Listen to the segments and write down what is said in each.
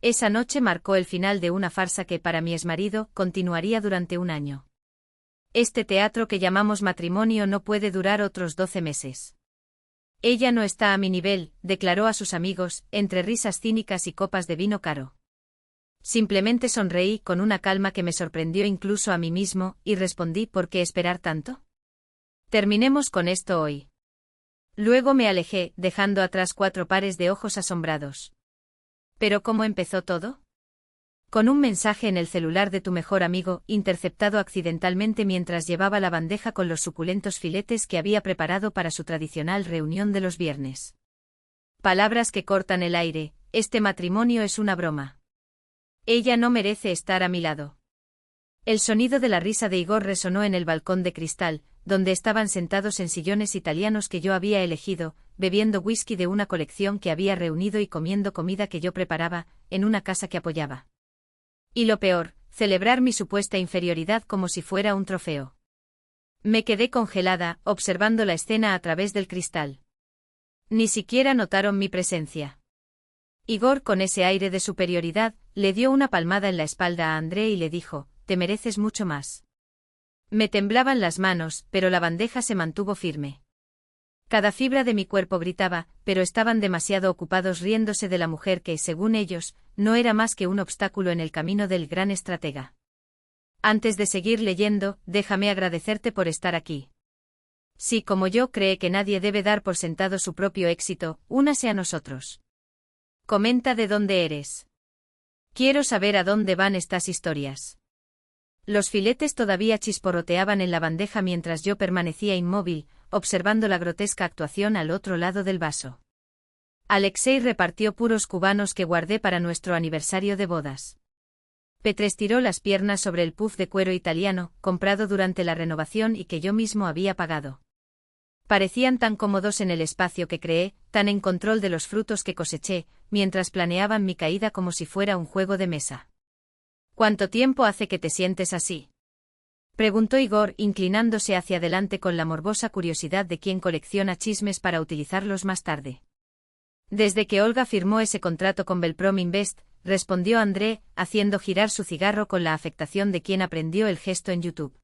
Esa noche marcó el final de una farsa que, para mi exmarido, continuaría durante un año. Este teatro que llamamos matrimonio no puede durar otros 12 meses. Ella no está a mi nivel, declaró a sus amigos, entre risas cínicas y copas de vino caro. Simplemente sonreí con una calma que me sorprendió incluso a mí mismo, y respondí: ¿por qué esperar tanto? Terminemos con esto hoy. Luego me alejé, dejando atrás 4 pares de ojos asombrados. ¿Pero cómo empezó todo? Con un mensaje en el celular de tu mejor amigo, interceptado accidentalmente mientras llevaba la bandeja con los suculentos filetes que había preparado para su tradicional reunión de los viernes. Palabras que cortan el aire: este matrimonio es una broma. Ella no merece estar a mi lado. El sonido de la risa de Igor resonó en el balcón de cristal, donde estaban sentados en sillones italianos que yo había elegido, bebiendo whisky de una colección que había reunido y comiendo comida que yo preparaba, en una casa que apoyaba. Y lo peor, celebrar mi supuesta inferioridad como si fuera un trofeo. Me quedé congelada, observando la escena a través del cristal. Ni siquiera notaron mi presencia. Igor, con ese aire de superioridad, le dio una palmada en la espalda a André y le dijo: te mereces mucho más. Me temblaban las manos, pero la bandeja se mantuvo firme. Cada fibra de mi cuerpo gritaba, pero estaban demasiado ocupados riéndose de la mujer que, según ellos, no era más que un obstáculo en el camino del gran estratega. Antes de seguir leyendo, déjame agradecerte por estar aquí. Si, como yo, cree que nadie debe dar por sentado su propio éxito, únase a nosotros. Comenta de dónde eres. Quiero saber a dónde van estas historias. Los filetes todavía chisporroteaban en la bandeja mientras yo permanecía inmóvil, observando la grotesca actuación al otro lado del vaso. Alexei repartió puros cubanos que guardé para nuestro aniversario de bodas. Petr estiró las piernas sobre el puff de cuero italiano, comprado durante la renovación y que yo mismo había pagado. Parecían tan cómodos en el espacio que creé, tan en control de los frutos que coseché, mientras planeaban mi caída como si fuera un juego de mesa. ¿Cuánto tiempo hace que te sientes así?, preguntó Igor, inclinándose hacia adelante con la morbosa curiosidad de quien colecciona chismes para utilizarlos más tarde. Desde que Olga firmó ese contrato con Belprom Invest, respondió André, haciendo girar su cigarro con la afectación de quien aprendió el gesto en YouTube.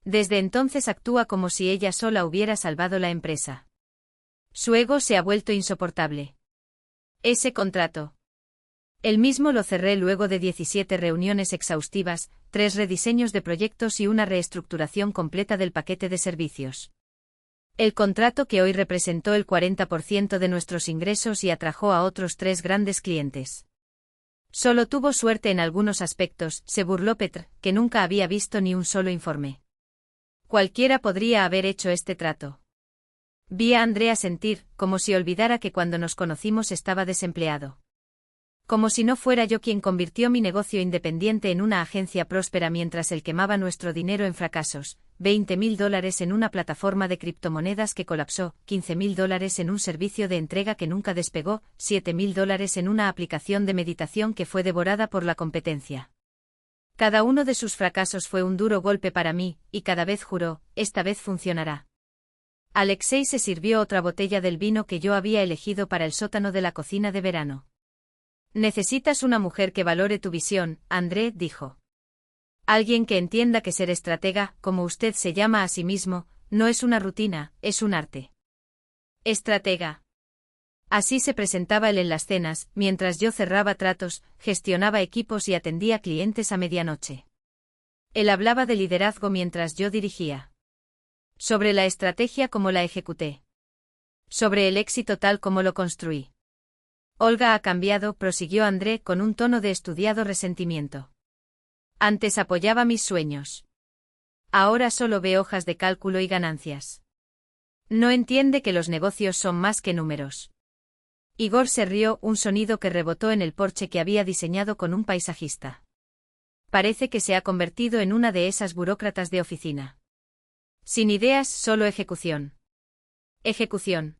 Desde entonces actúa como si ella sola hubiera salvado la empresa. Su ego se ha vuelto insoportable. Ese contrato. El mismo lo cerré luego de 17 reuniones exhaustivas, 3 rediseños de proyectos y una reestructuración completa del paquete de servicios. El contrato que hoy representó el 40% de nuestros ingresos y atrajo a otros 3 grandes clientes. Solo tuvo suerte en algunos aspectos, se burló Petr, que nunca había visto ni un solo informe. Cualquiera podría haber hecho este trato. Vi a Andrea sentir, como si olvidara que cuando nos conocimos estaba desempleado. Como si no fuera yo quien convirtió mi negocio independiente en una agencia próspera mientras él quemaba nuestro dinero en fracasos, $20.000 en una plataforma de criptomonedas que colapsó, $15.000 en un servicio de entrega que nunca despegó, $7.000 en una aplicación de meditación que fue devorada por la competencia. Cada uno de sus fracasos fue un duro golpe para mí, y cada vez juró: esta vez funcionará. Alexei se sirvió otra botella del vino que yo había elegido para el sótano de la cocina de verano. Necesitas una mujer que valore tu visión, André dijo. Alguien que entienda que ser estratega, como usted se llama a sí mismo, no es una rutina, es un arte. Estratega. Así se presentaba él en las cenas, mientras yo cerraba tratos, gestionaba equipos y atendía clientes a medianoche. Él hablaba de liderazgo mientras yo dirigía. Sobre la estrategia como la ejecuté. Sobre el éxito tal como lo construí. Olga ha cambiado, prosiguió André con un tono de estudiado resentimiento. Antes apoyaba mis sueños. Ahora solo ve hojas de cálculo y ganancias. No entiende que los negocios son más que números. Igor se rió, un sonido que rebotó en el porche que había diseñado con un paisajista. Parece que se ha convertido en una de esas burócratas de oficina. Sin ideas, solo ejecución. Ejecución.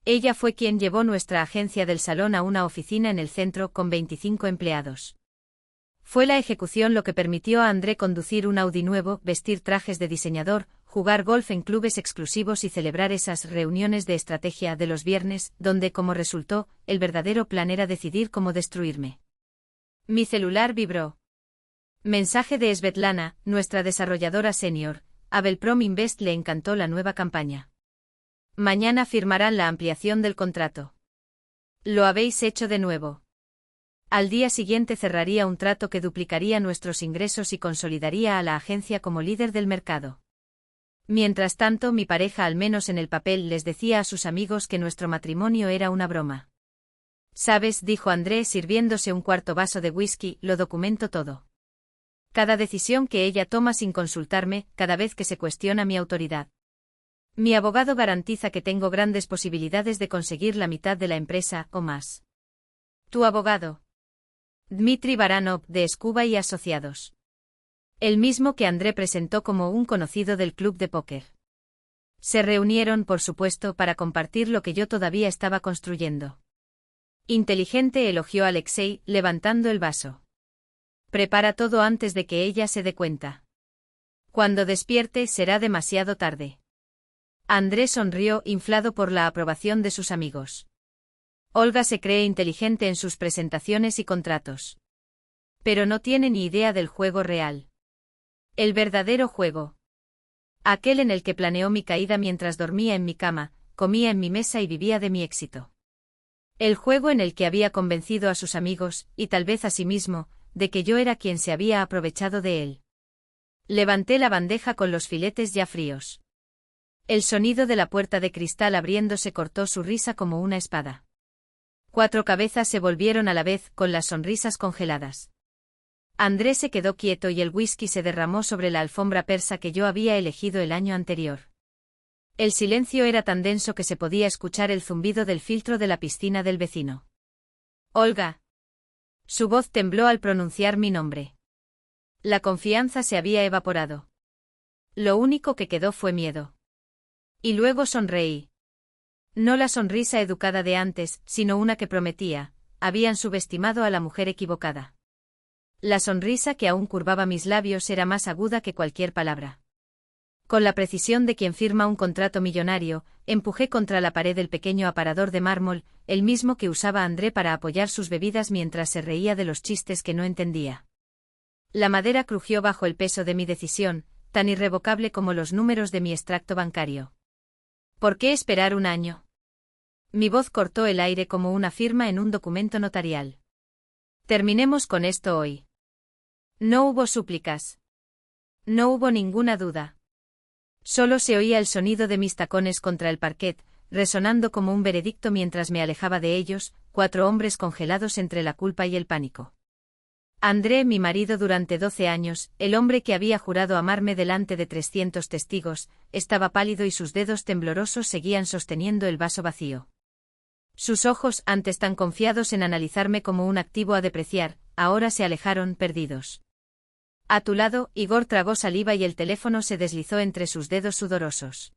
Ella fue quien llevó nuestra agencia del salón a una oficina en el centro con 25 empleados. Fue la ejecución lo que permitió a André conducir un Audi nuevo, vestir trajes de diseñador, jugar golf en clubes exclusivos y celebrar esas reuniones de estrategia de los viernes, donde, como resultó, el verdadero plan era decidir cómo destruirme. Mi celular vibró. Mensaje de Svetlana, nuestra desarrolladora senior. Abelprom Invest le encantó la nueva campaña. Mañana firmarán la ampliación del contrato. Lo habéis hecho de nuevo. Al día siguiente cerraría un trato que duplicaría nuestros ingresos y consolidaría a la agencia como líder del mercado. Mientras tanto, mi pareja, al menos en el papel, les decía a sus amigos que nuestro matrimonio era una broma. ¿Sabes?, dijo André sirviéndose un cuarto vaso de whisky, lo documento todo. Cada decisión que ella toma sin consultarme, cada vez que se cuestiona mi autoridad. Mi abogado garantiza que tengo grandes posibilidades de conseguir la mitad de la empresa, o más. ¿Tu abogado? Dmitry Baranov, de Scuba y Asociados. El mismo que André presentó como un conocido del club de póker. Se reunieron, por supuesto, para compartir lo que yo todavía estaba construyendo. Inteligente, elogió Alexei, levantando el vaso. Prepara todo antes de que ella se dé cuenta. Cuando despierte será demasiado tarde. André sonrió, inflado por la aprobación de sus amigos. Olga se cree inteligente en sus presentaciones y contratos. Pero no tiene ni idea del juego real. El verdadero juego. Aquel en el que planeó mi caída mientras dormía en mi cama, comía en mi mesa y vivía de mi éxito. El juego en el que había convencido a sus amigos, y tal vez a sí mismo, de que yo era quien se había aprovechado de él. Levanté la bandeja con los filetes ya fríos. El sonido de la puerta de cristal abriéndose cortó su risa como una espada. 4 cabezas se volvieron a la vez, con las sonrisas congeladas. André se quedó quieto y el whisky se derramó sobre la alfombra persa que yo había elegido el año anterior. El silencio era tan denso que se podía escuchar el zumbido del filtro de la piscina del vecino. Olga. Su voz tembló al pronunciar mi nombre. La confianza se había evaporado. Lo único que quedó fue miedo. Y luego sonreí. No la sonrisa educada de antes, sino una que prometía, habían subestimado a la mujer equivocada. La sonrisa que aún curvaba mis labios era más aguda que cualquier palabra. Con la precisión de quien firma un contrato millonario, empujé contra la pared el pequeño aparador de mármol, el mismo que usaba André para apoyar sus bebidas mientras se reía de los chistes que no entendía. La madera crujió bajo el peso de mi decisión, tan irrevocable como los números de mi extracto bancario. ¿Por qué esperar un año? Mi voz cortó el aire como una firma en un documento notarial. Terminemos con esto hoy. No hubo súplicas. No hubo ninguna duda. Solo se oía el sonido de mis tacones contra el parquet, resonando como un veredicto mientras me alejaba de ellos, 4 hombres congelados entre la culpa y el pánico. André, mi marido durante 12 años, el hombre que había jurado amarme delante de 300 testigos, estaba pálido y sus dedos temblorosos seguían sosteniendo el vaso vacío. Sus ojos, antes tan confiados en analizarme como un activo a depreciar, ahora se alejaron perdidos. A tu lado, Igor tragó saliva y el teléfono se deslizó entre sus dedos sudorosos.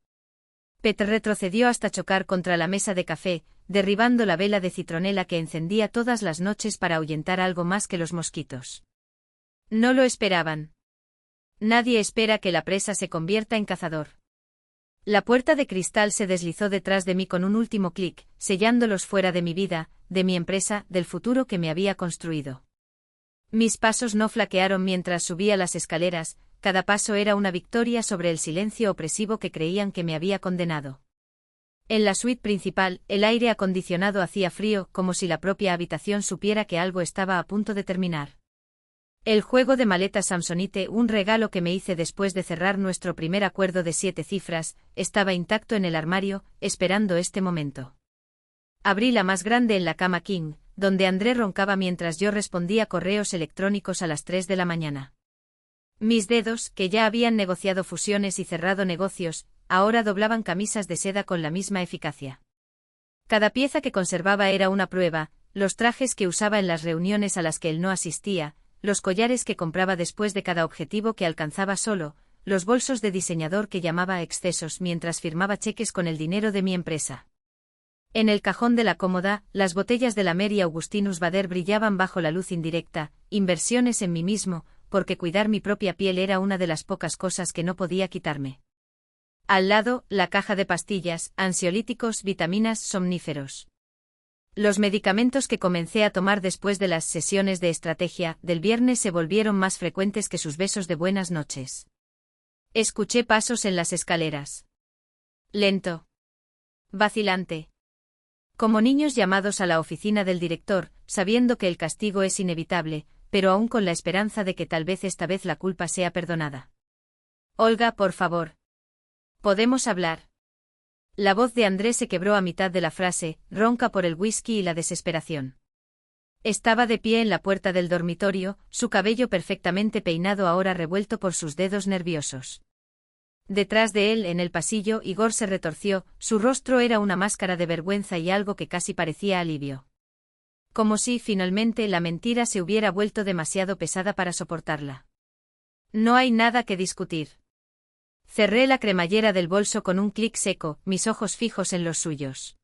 Petr retrocedió hasta chocar contra la mesa de café, derribando la vela de citronela que encendía todas las noches para ahuyentar algo más que los mosquitos. No lo esperaban. Nadie espera que la presa se convierta en cazador. La puerta de cristal se deslizó detrás de mí con un último clic, sellándolos fuera de mi vida, de mi empresa, del futuro que me había construido. Mis pasos no flaquearon mientras subía las escaleras, cada paso era una victoria sobre el silencio opresivo que creían que me había condenado. En la suite principal, el aire acondicionado hacía frío, como si la propia habitación supiera que algo estaba a punto de terminar. El juego de maletas Samsonite, un regalo que me hice después de cerrar nuestro primer acuerdo de 7 cifras, estaba intacto en el armario, esperando este momento. Abrí la más grande en la cama king, donde André roncaba mientras yo respondía correos electrónicos a las 3 de la mañana. Mis dedos, que ya habían negociado fusiones y cerrado negocios, ahora doblaban camisas de seda con la misma eficacia. Cada pieza que conservaba era una prueba, los trajes que usaba en las reuniones a las que él no asistía, los collares que compraba después de cada objetivo que alcanzaba solo, los bolsos de diseñador que llamaba excesos mientras firmaba cheques con el dinero de mi empresa. En el cajón de la cómoda, las botellas de la Mary Augustinus Bader brillaban bajo la luz indirecta, inversiones en mí mismo, porque cuidar mi propia piel era una de las pocas cosas que no podía quitarme. Al lado, la caja de pastillas, ansiolíticos, vitaminas, somníferos. Los medicamentos que comencé a tomar después de las sesiones de estrategia del viernes se volvieron más frecuentes que sus besos de buenas noches. Escuché pasos en las escaleras. Lento. Vacilante. Como niños llamados a la oficina del director, sabiendo que el castigo es inevitable, pero aún con la esperanza de que tal vez esta vez la culpa sea perdonada. Olga, por favor. ¿Podemos hablar? La voz de André se quebró a mitad de la frase, ronca por el whisky y la desesperación. Estaba de pie en la puerta del dormitorio, su cabello perfectamente peinado ahora revuelto por sus dedos nerviosos. Detrás de él, en el pasillo, Igor se retorció, su rostro era una máscara de vergüenza y algo que casi parecía alivio. Como si, finalmente, la mentira se hubiera vuelto demasiado pesada para soportarla. No hay nada que discutir. Cerré la cremallera del bolso con un clic seco, mis ojos fijos en los suyos.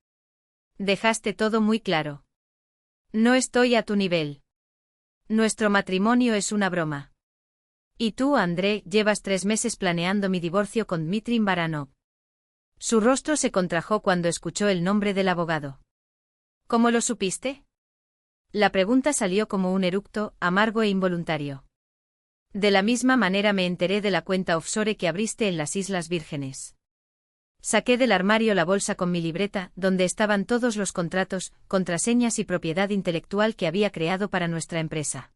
Dejaste todo muy claro. No estoy a tu nivel. Nuestro matrimonio es una broma. Y tú, André, llevas 3 meses planeando mi divorcio con Dmitry Baranov. Su rostro se contrajo cuando escuchó el nombre del abogado. ¿Cómo lo supiste? La pregunta salió como un eructo, amargo e involuntario. De la misma manera me enteré de la cuenta offshore que abriste en las Islas Vírgenes. Saqué del armario la bolsa con mi libreta, donde estaban todos los contratos, contraseñas y propiedad intelectual que había creado para nuestra empresa.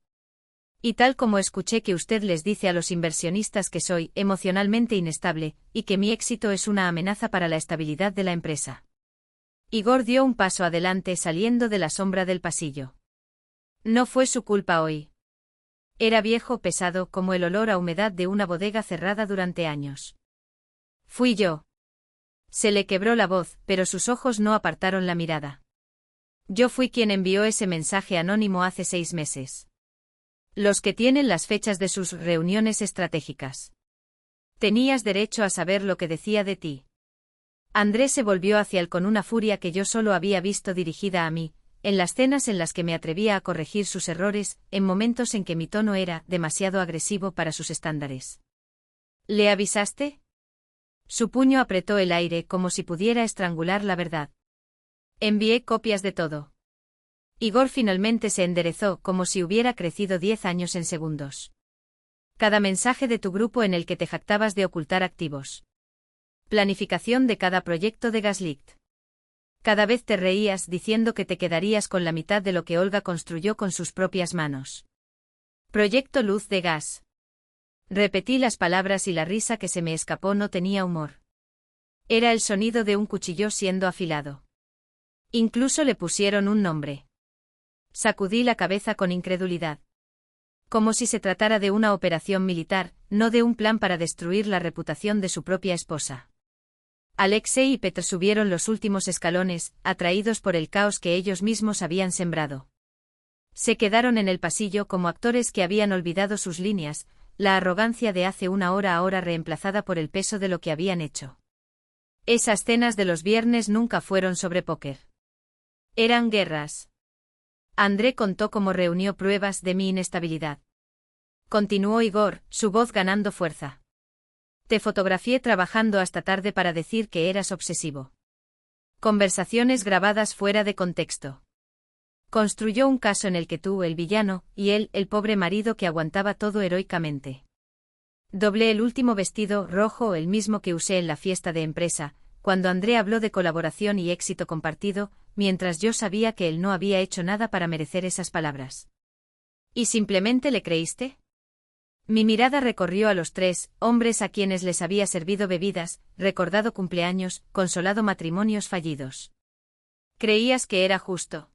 Y tal como escuché que usted les dice a los inversionistas que soy emocionalmente inestable, y que mi éxito es una amenaza para la estabilidad de la empresa. Igor dio un paso adelante saliendo de la sombra del pasillo. No fue su culpa hoy. Era viejo, pesado, como el olor a humedad de una bodega cerrada durante años. Fui yo. Se le quebró la voz, pero sus ojos no apartaron la mirada. Yo fui quien envió ese mensaje anónimo hace 6 meses. Los que tienen las fechas de sus reuniones estratégicas. Tenías derecho a saber lo que decía de ti. Andrés se volvió hacia él con una furia que yo solo había visto dirigida a mí, en las cenas en las que me atrevía a corregir sus errores, en momentos en que mi tono era demasiado agresivo para sus estándares. ¿Le avisaste? Su puño apretó el aire como si pudiera estrangular la verdad. Envié copias de todo. Igor finalmente se enderezó como si hubiera crecido 10 años en segundos. Cada mensaje de tu grupo en el que te jactabas de ocultar activos. Planificación de cada proyecto de Gaslicht. Cada vez te reías diciendo que te quedarías con la mitad de lo que Olga construyó con sus propias manos. Proyecto Luz de Gas. Repetí las palabras y la risa que se me escapó no tenía humor. Era el sonido de un cuchillo siendo afilado. Incluso le pusieron un nombre. Sacudí la cabeza con incredulidad. Como si se tratara de una operación militar, no de un plan para destruir la reputación de su propia esposa. Alexei y Petr subieron los últimos escalones, atraídos por el caos que ellos mismos habían sembrado. Se quedaron en el pasillo como actores que habían olvidado sus líneas, la arrogancia de hace una hora ahora reemplazada por el peso de lo que habían hecho. Esas cenas de los viernes nunca fueron sobre póker. Eran guerras. André contó cómo reunió pruebas de mi inestabilidad. Continuó Igor, su voz ganando fuerza. Te fotografié trabajando hasta tarde para decir que eras obsesivo. Conversaciones grabadas fuera de contexto. Construyó un caso en el que tú, el villano, y él, el pobre marido que aguantaba todo heroicamente. Doblé el último vestido rojo, el mismo que usé en la fiesta de empresa, cuando André habló de colaboración y éxito compartido, mientras yo sabía que él no había hecho nada para merecer esas palabras. ¿Y simplemente le creíste? Mi mirada recorrió a los 3 hombres a quienes les había servido bebidas, recordado cumpleaños, consolado matrimonios fallidos. ¿Creías que era justo?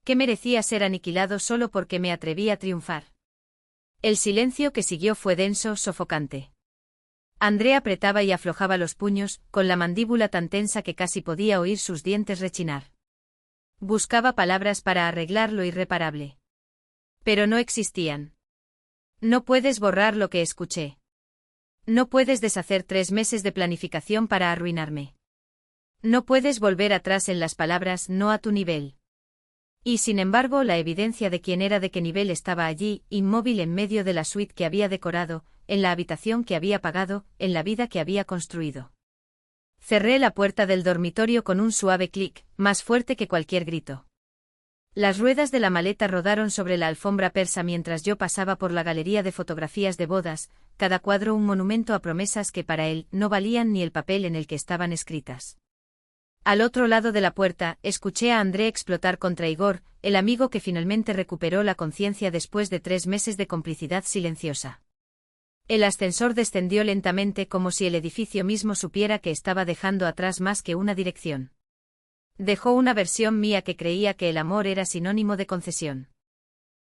¿Que merecía ser aniquilado solo porque me atreví a triunfar? El silencio que siguió fue denso, sofocante. André apretaba y aflojaba los puños, con la mandíbula tan tensa que casi podía oír sus dientes rechinar. Buscaba palabras para arreglar lo irreparable. Pero no existían. No puedes borrar lo que escuché. No puedes deshacer 3 meses de planificación para arruinarme. No puedes volver atrás en las palabras no a tu nivel. Y sin embargo la evidencia de quién era de qué nivel estaba allí, inmóvil en medio de la suite que había decorado, en la habitación que había pagado, en la vida que había construido. Cerré la puerta del dormitorio con un suave clic, más fuerte que cualquier grito. Las ruedas de la maleta rodaron sobre la alfombra persa mientras yo pasaba por la galería de fotografías de bodas, cada cuadro un monumento a promesas que para él no valían ni el papel en el que estaban escritas. Al otro lado de la puerta, escuché a André explotar contra Igor, el amigo que finalmente recuperó la conciencia después de 3 meses de complicidad silenciosa. El ascensor descendió lentamente como si el edificio mismo supiera que estaba dejando atrás más que una dirección. Dejó una versión mía que creía que el amor era sinónimo de concesión.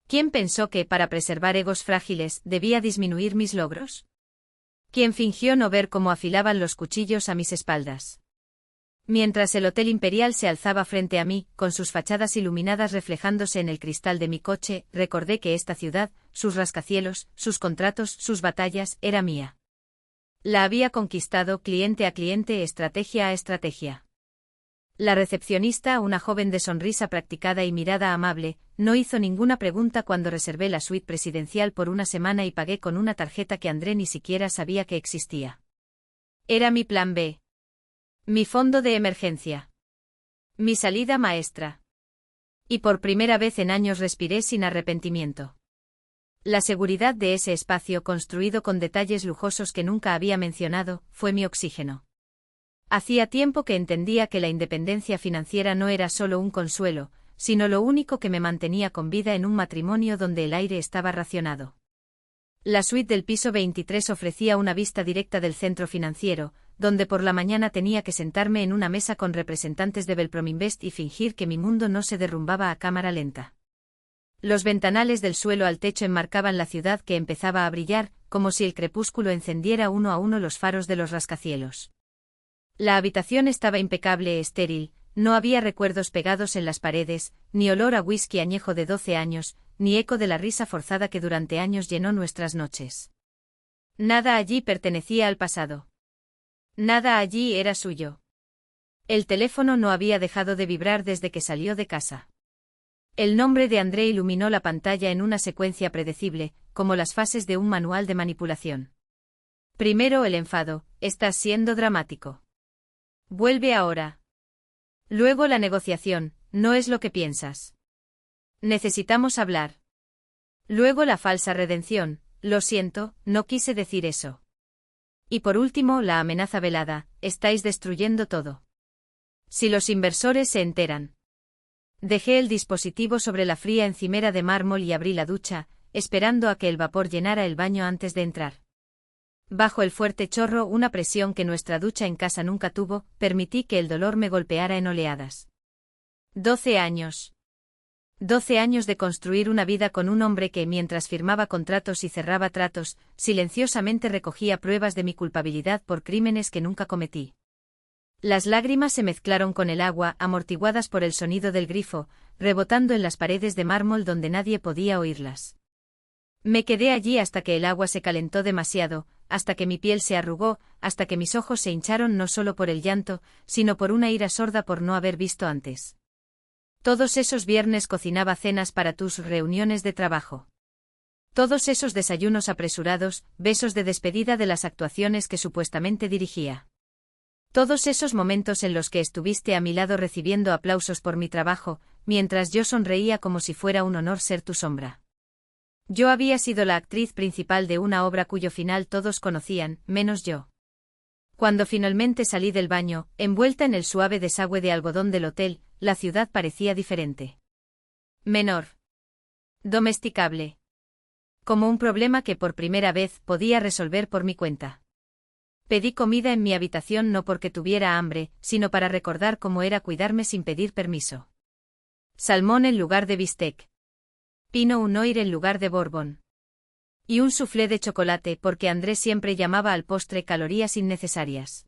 ¿Quién pensó que, para preservar egos frágiles, debía disminuir mis logros? ¿Quién fingió no ver cómo afilaban los cuchillos a mis espaldas? Mientras el Hotel Imperial se alzaba frente a mí, con sus fachadas iluminadas reflejándose en el cristal de mi coche, recordé que esta ciudad, sus rascacielos, sus contratos, sus batallas, era mía. La había conquistado cliente a cliente, estrategia a estrategia. La recepcionista, una joven de sonrisa practicada y mirada amable, no hizo ninguna pregunta cuando reservé la suite presidencial por una semana y pagué con una tarjeta que André ni siquiera sabía que existía. Era mi plan B. Mi fondo de emergencia. Mi salida maestra. Y por primera vez en años respiré sin arrepentimiento. La seguridad de ese espacio construido con detalles lujosos que nunca había mencionado, fue mi oxígeno. Hacía tiempo que entendía que la independencia financiera no era solo un consuelo, sino lo único que me mantenía con vida en un matrimonio donde el aire estaba racionado. La suite del piso 23 ofrecía una vista directa del centro financiero, donde por la mañana tenía que sentarme en una mesa con representantes de Belprominvest y fingir que mi mundo no se derrumbaba a cámara lenta. Los ventanales del suelo al techo enmarcaban la ciudad que empezaba a brillar, como si el crepúsculo encendiera uno a uno los faros de los rascacielos. La habitación estaba impecable, estéril, no había recuerdos pegados en las paredes, ni olor a whisky añejo de 12 años, ni eco de la risa forzada que durante años llenó nuestras noches. Nada allí pertenecía al pasado. Nada allí era suyo. El teléfono no había dejado de vibrar desde que salió de casa. El nombre de André iluminó la pantalla en una secuencia predecible, como las fases de un manual de manipulación. Primero el enfado, estás siendo dramático. Vuelve ahora. Luego la negociación, no es lo que piensas. Necesitamos hablar. Luego la falsa redención, lo siento, no quise decir eso. Y por último la amenaza velada, estáis destruyendo todo. Si los inversores se enteran. Dejé el dispositivo sobre la fría encimera de mármol y abrí la ducha, esperando a que el vapor llenara el baño antes de entrar. Bajo el fuerte chorro, una presión que nuestra ducha en casa nunca tuvo, permití que el dolor me golpeara en oleadas. 12 años. 12 años de construir una vida con un hombre que, mientras firmaba contratos y cerraba tratos, silenciosamente recogía pruebas de mi culpabilidad por crímenes que nunca cometí. Las lágrimas se mezclaron con el agua, amortiguadas por el sonido del grifo, rebotando en las paredes de mármol donde nadie podía oírlas. Me quedé allí hasta que el agua se calentó demasiado, hasta que mi piel se arrugó, hasta que mis ojos se hincharon no solo por el llanto, sino por una ira sorda por no haber visto antes. Todos esos viernes cocinaba cenas para tus reuniones de trabajo. Todos esos desayunos apresurados, besos de despedida de las actuaciones que supuestamente dirigía. Todos esos momentos en los que estuviste a mi lado recibiendo aplausos por mi trabajo, mientras yo sonreía como si fuera un honor ser tu sombra. Yo había sido la actriz principal de una obra cuyo final todos conocían, menos yo. Cuando finalmente salí del baño, envuelta en el suave desagüe de algodón del hotel, la ciudad parecía diferente. Menor. Domesticable. Como un problema que por primera vez podía resolver por mi cuenta. Pedí comida en mi habitación no porque tuviera hambre, sino para recordar cómo era cuidarme sin pedir permiso. Salmón en lugar de bistec. Pinot Noir en lugar de Bourbon. Y un soufflé de chocolate porque André siempre llamaba al postre calorías innecesarias.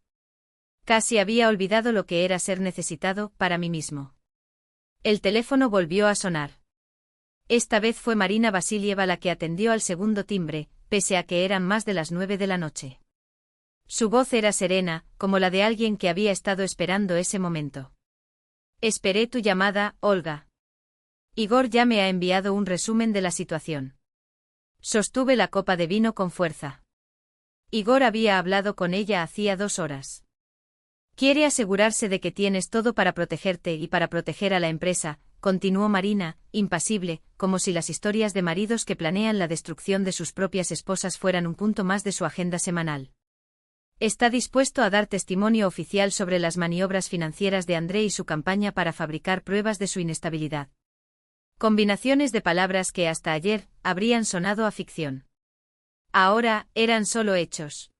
Casi había olvidado lo que era ser necesitado para mí mismo. El teléfono volvió a sonar. Esta vez fue Marina Vasilieva la que atendió al segundo timbre, pese a que eran más de las 9 de la noche. Su voz era serena, como la de alguien que había estado esperando ese momento. Esperé tu llamada, Olga. Igor ya me ha enviado un resumen de la situación. Sostuve la copa de vino con fuerza. Igor había hablado con ella hacía 2 horas. Quiere asegurarse de que tienes todo para protegerte y para proteger a la empresa, continuó Marina, impasible, como si las historias de maridos que planean la destrucción de sus propias esposas fueran un punto más de su agenda semanal. Está dispuesto a dar testimonio oficial sobre las maniobras financieras de André y su campaña para fabricar pruebas de su inestabilidad. Combinaciones de palabras que hasta ayer habrían sonado a ficción. Ahora eran solo hechos.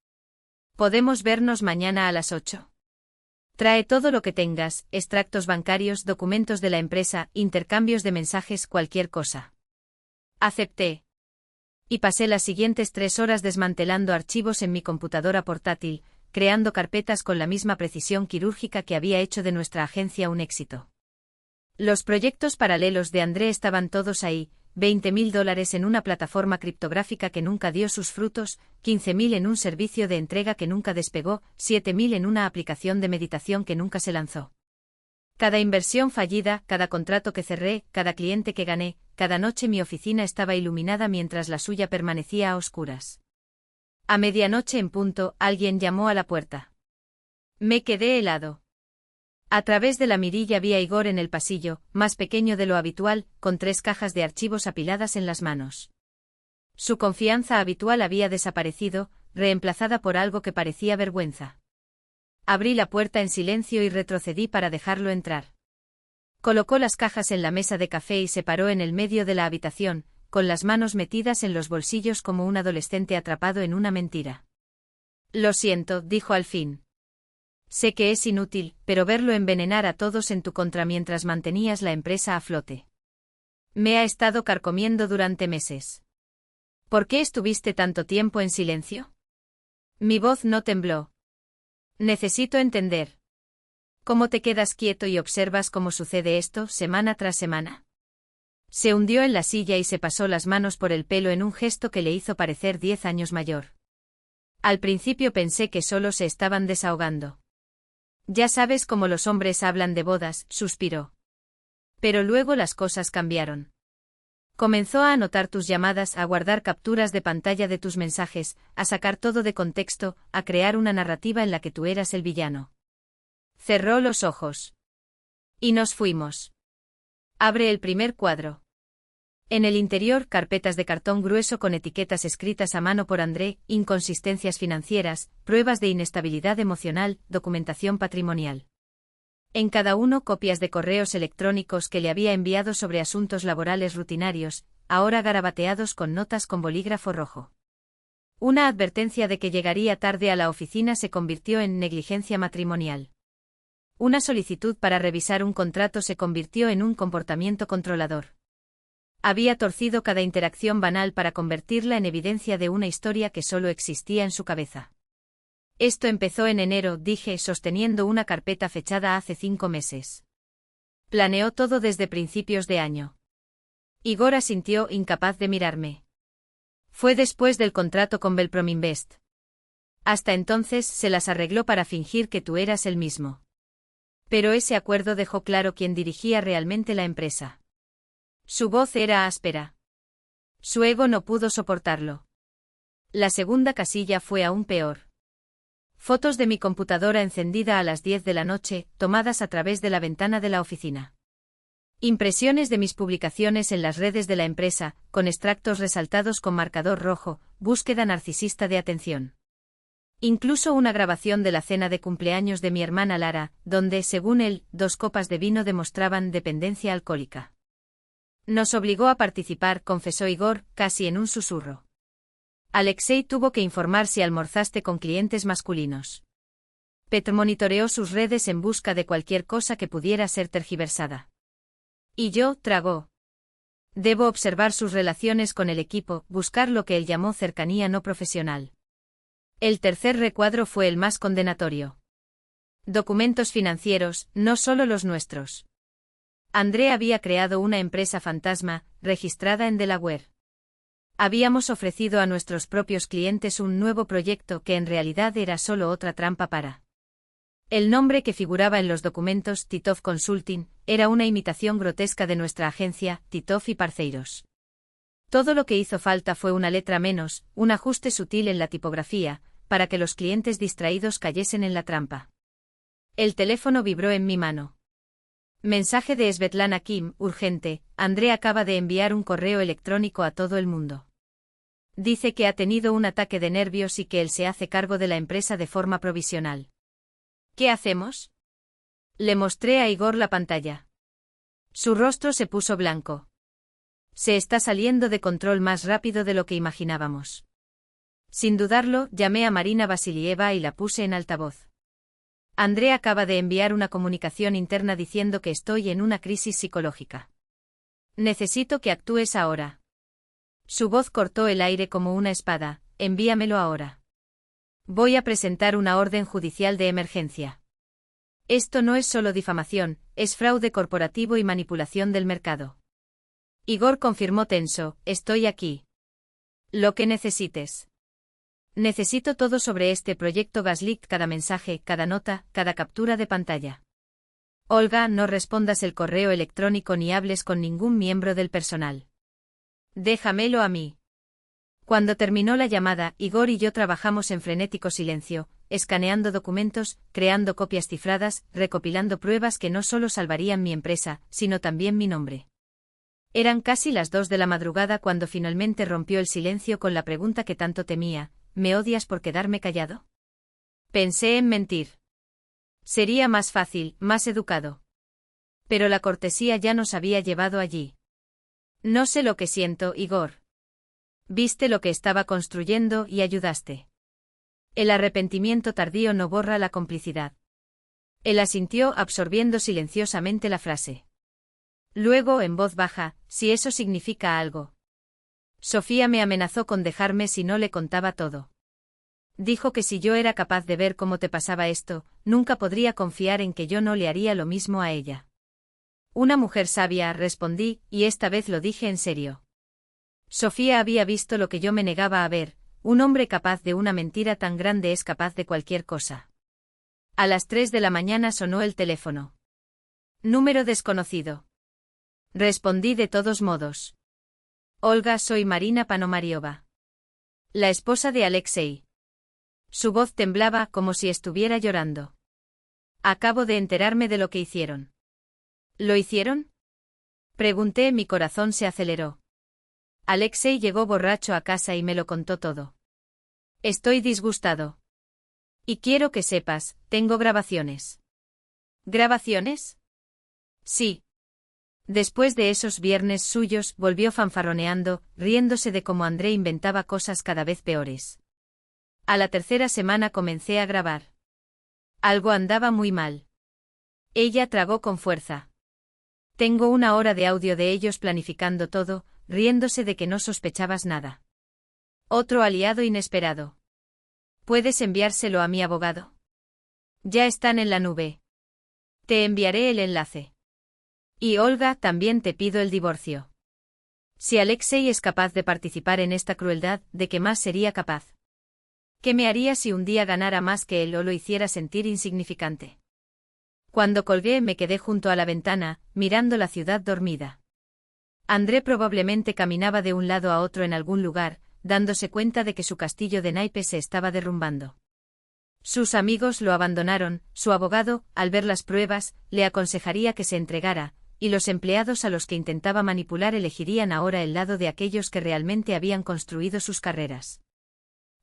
¿Podemos vernos mañana a las 8? Trae todo lo que tengas, extractos bancarios, documentos de la empresa, intercambios de mensajes, cualquier cosa. Acepté. Y pasé las siguientes 3 horas desmantelando archivos en mi computadora portátil, creando carpetas con la misma precisión quirúrgica que había hecho de nuestra agencia un éxito. Los proyectos paralelos de André estaban todos ahí, $20.000 en una plataforma criptográfica que nunca dio sus frutos, 15.000 en un servicio de entrega que nunca despegó, 7.000 en una aplicación de meditación que nunca se lanzó. Cada inversión fallida, cada contrato que cerré, cada cliente que gané, cada noche mi oficina estaba iluminada mientras la suya permanecía a oscuras. A medianoche en punto, alguien llamó a la puerta. Me quedé helado. A través de la mirilla vi a Igor en el pasillo, más pequeño de lo habitual, con 3 cajas de archivos apiladas en las manos. Su confianza habitual había desaparecido, reemplazada por algo que parecía vergüenza. Abrí la puerta en silencio y retrocedí para dejarlo entrar. Colocó las cajas en la mesa de café y se paró en el medio de la habitación, con las manos metidas en los bolsillos como un adolescente atrapado en una mentira. Lo siento, dijo al fin. Sé que es inútil, pero verlo envenenar a todos en tu contra mientras mantenías la empresa a flote. Me ha estado carcomiendo durante meses. ¿Por qué estuviste tanto tiempo en silencio? Mi voz no tembló. Necesito entender. ¿Cómo te quedas quieto y observas cómo sucede esto, semana tras semana? Se hundió en la silla y se pasó las manos por el pelo en un gesto que le hizo parecer 10 años mayor. Al principio pensé que solo se estaban desahogando. Ya sabes cómo los hombres hablan de bodas, suspiró. Pero luego las cosas cambiaron. Comenzó a anotar tus llamadas, a guardar capturas de pantalla de tus mensajes, a sacar todo de contexto, a crear una narrativa en la que tú eras el villano. Cerró los ojos. Y nos fuimos. Abre el primer cuadro. En el interior, carpetas de cartón grueso con etiquetas escritas a mano por André, inconsistencias financieras, pruebas de inestabilidad emocional, documentación patrimonial. En cada uno copias de correos electrónicos que le había enviado sobre asuntos laborales rutinarios, ahora garabateados con notas con bolígrafo rojo. Una advertencia de que llegaría tarde a la oficina se convirtió en negligencia matrimonial. Una solicitud para revisar un contrato se convirtió en un comportamiento controlador. Había torcido cada interacción banal para convertirla en evidencia de una historia que solo existía en su cabeza. Esto empezó en enero, dije, sosteniendo una carpeta fechada hace 5 meses. Planeó todo desde principios de año. Igor asintió, incapaz de mirarme. Fue después del contrato con Belprominvest. Hasta entonces se las arregló para fingir que tú eras el mismo. Pero ese acuerdo dejó claro quién dirigía realmente la empresa. Su voz era áspera. Su ego no pudo soportarlo. La segunda casilla fue aún peor. Fotos de mi computadora encendida a las 10 de la noche, tomadas a través de la ventana de la oficina. Impresiones de mis publicaciones en las redes de la empresa, con extractos resaltados con marcador rojo, búsqueda narcisista de atención. Incluso una grabación de la cena de cumpleaños de mi hermana Lara, donde, según él, 2 copas de vino demostraban dependencia alcohólica. Nos obligó a participar, confesó Igor, casi en un susurro. Alexei tuvo que informar si almorzaste con clientes masculinos. Petr monitoreó sus redes en busca de cualquier cosa que pudiera ser tergiversada. Y yo, tragó. Debo observar sus relaciones con el equipo, buscar lo que él llamó cercanía no profesional. El tercer recuadro fue el más condenatorio. Documentos financieros, no solo los nuestros. André había creado una empresa fantasma, registrada en Delaware. Habíamos ofrecido a nuestros propios clientes un nuevo proyecto que en realidad era solo otra trampa para. El nombre que figuraba en los documentos, Titov Consulting, era una imitación grotesca de nuestra agencia, Titov y Parceiros. Todo lo que hizo falta fue una letra menos, un ajuste sutil en la tipografía, para que los clientes distraídos cayesen en la trampa. El teléfono vibró en mi mano. Mensaje de Svetlana Kim, urgente, André acaba de enviar un correo electrónico a todo el mundo. Dice que ha tenido un ataque de nervios y que él se hace cargo de la empresa de forma provisional. ¿Qué hacemos? Le mostré a Igor la pantalla. Su rostro se puso blanco. Se está saliendo de control más rápido de lo que imaginábamos. Sin dudarlo, llamé a Marina Vasilieva y la puse en altavoz. André acaba de enviar una comunicación interna diciendo que estoy en una crisis psicológica. Necesito que actúes ahora. Su voz cortó el aire como una espada, envíamelo ahora. Voy a presentar una orden judicial de emergencia. Esto no es solo difamación, es fraude corporativo y manipulación del mercado. Igor confirmó tenso, estoy aquí. Lo que necesites. Necesito todo sobre este proyecto Gaslit, cada mensaje, cada nota, cada captura de pantalla. Olga, no respondas el correo electrónico ni hables con ningún miembro del personal. Déjamelo a mí. Cuando terminó la llamada, Igor y yo trabajamos en frenético silencio, escaneando documentos, creando copias cifradas, recopilando pruebas que no solo salvarían mi empresa, sino también mi nombre. Eran casi las 2 de la madrugada cuando finalmente rompió el silencio con la pregunta que tanto temía: ¿me odias por quedarme callado? Pensé en mentir. Sería más fácil, más educado. Pero la cortesía ya nos había llevado allí. No sé lo que siento, Igor. Viste lo que estaba construyendo y ayudaste. El arrepentimiento tardío no borra la complicidad. Él asintió, absorbiendo silenciosamente la frase. Luego, en voz baja, si eso significa algo. Sofía me amenazó con dejarme si no le contaba todo. Dijo que si yo era capaz de ver cómo te pasaba esto, nunca podría confiar en que yo no le haría lo mismo a ella. Una mujer sabia, respondí, y esta vez lo dije en serio. Sofía había visto lo que yo me negaba a ver: un hombre capaz de una mentira tan grande es capaz de cualquier cosa. A las 3 de la mañana sonó el teléfono. Número desconocido. Respondí de todos modos. Olga, soy Marina Panomariova. La esposa de Alexei. Su voz temblaba como si estuviera llorando. Acabo de enterarme de lo que hicieron. ¿Lo hicieron? Pregunté, mi corazón se aceleró. Alexei llegó borracho a casa y me lo contó todo. Estoy disgustado. Y quiero que sepas, tengo grabaciones. ¿Grabaciones? Sí. Después de esos viernes suyos, volvió fanfarroneando, riéndose de cómo André inventaba cosas cada vez peores. A la 3ª semana comencé a grabar. Algo andaba muy mal. Ella tragó con fuerza. Tengo 1 hora de audio de ellos planificando todo, riéndose de que no sospechabas nada. Otro aliado inesperado. ¿Puedes enviárselo a mi abogado? Ya están en la nube. Te enviaré el enlace. Y Olga, también te pido el divorcio. Si Alexei es capaz de participar en esta crueldad, ¿de qué más sería capaz? ¿Qué me haría si un día ganara más que él o lo hiciera sentir insignificante? Cuando colgué me quedé junto a la ventana, mirando la ciudad dormida. André probablemente caminaba de un lado a otro en algún lugar, dándose cuenta de que su castillo de naipes se estaba derrumbando. Sus amigos lo abandonaron, su abogado, al ver las pruebas, le aconsejaría que se entregara, y los empleados a los que intentaba manipular elegirían ahora el lado de aquellos que realmente habían construido sus carreras.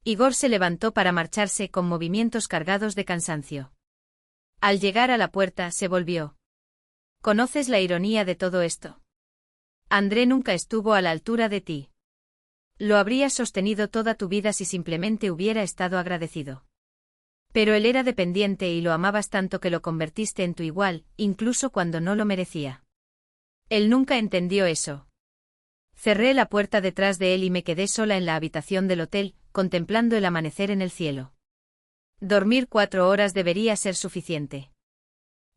Igor se levantó para marcharse con movimientos cargados de cansancio. Al llegar a la puerta se volvió. ¿Conoces la ironía de todo esto? André nunca estuvo a la altura de ti. Lo habrías sostenido toda tu vida si simplemente hubiera estado agradecido. Pero él era dependiente y lo amabas tanto que lo convertiste en tu igual, incluso cuando no lo merecía. Él nunca entendió eso. Cerré la puerta detrás de él y me quedé sola en la habitación del hotel, contemplando el amanecer en el cielo. Dormir 4 horas debería ser suficiente.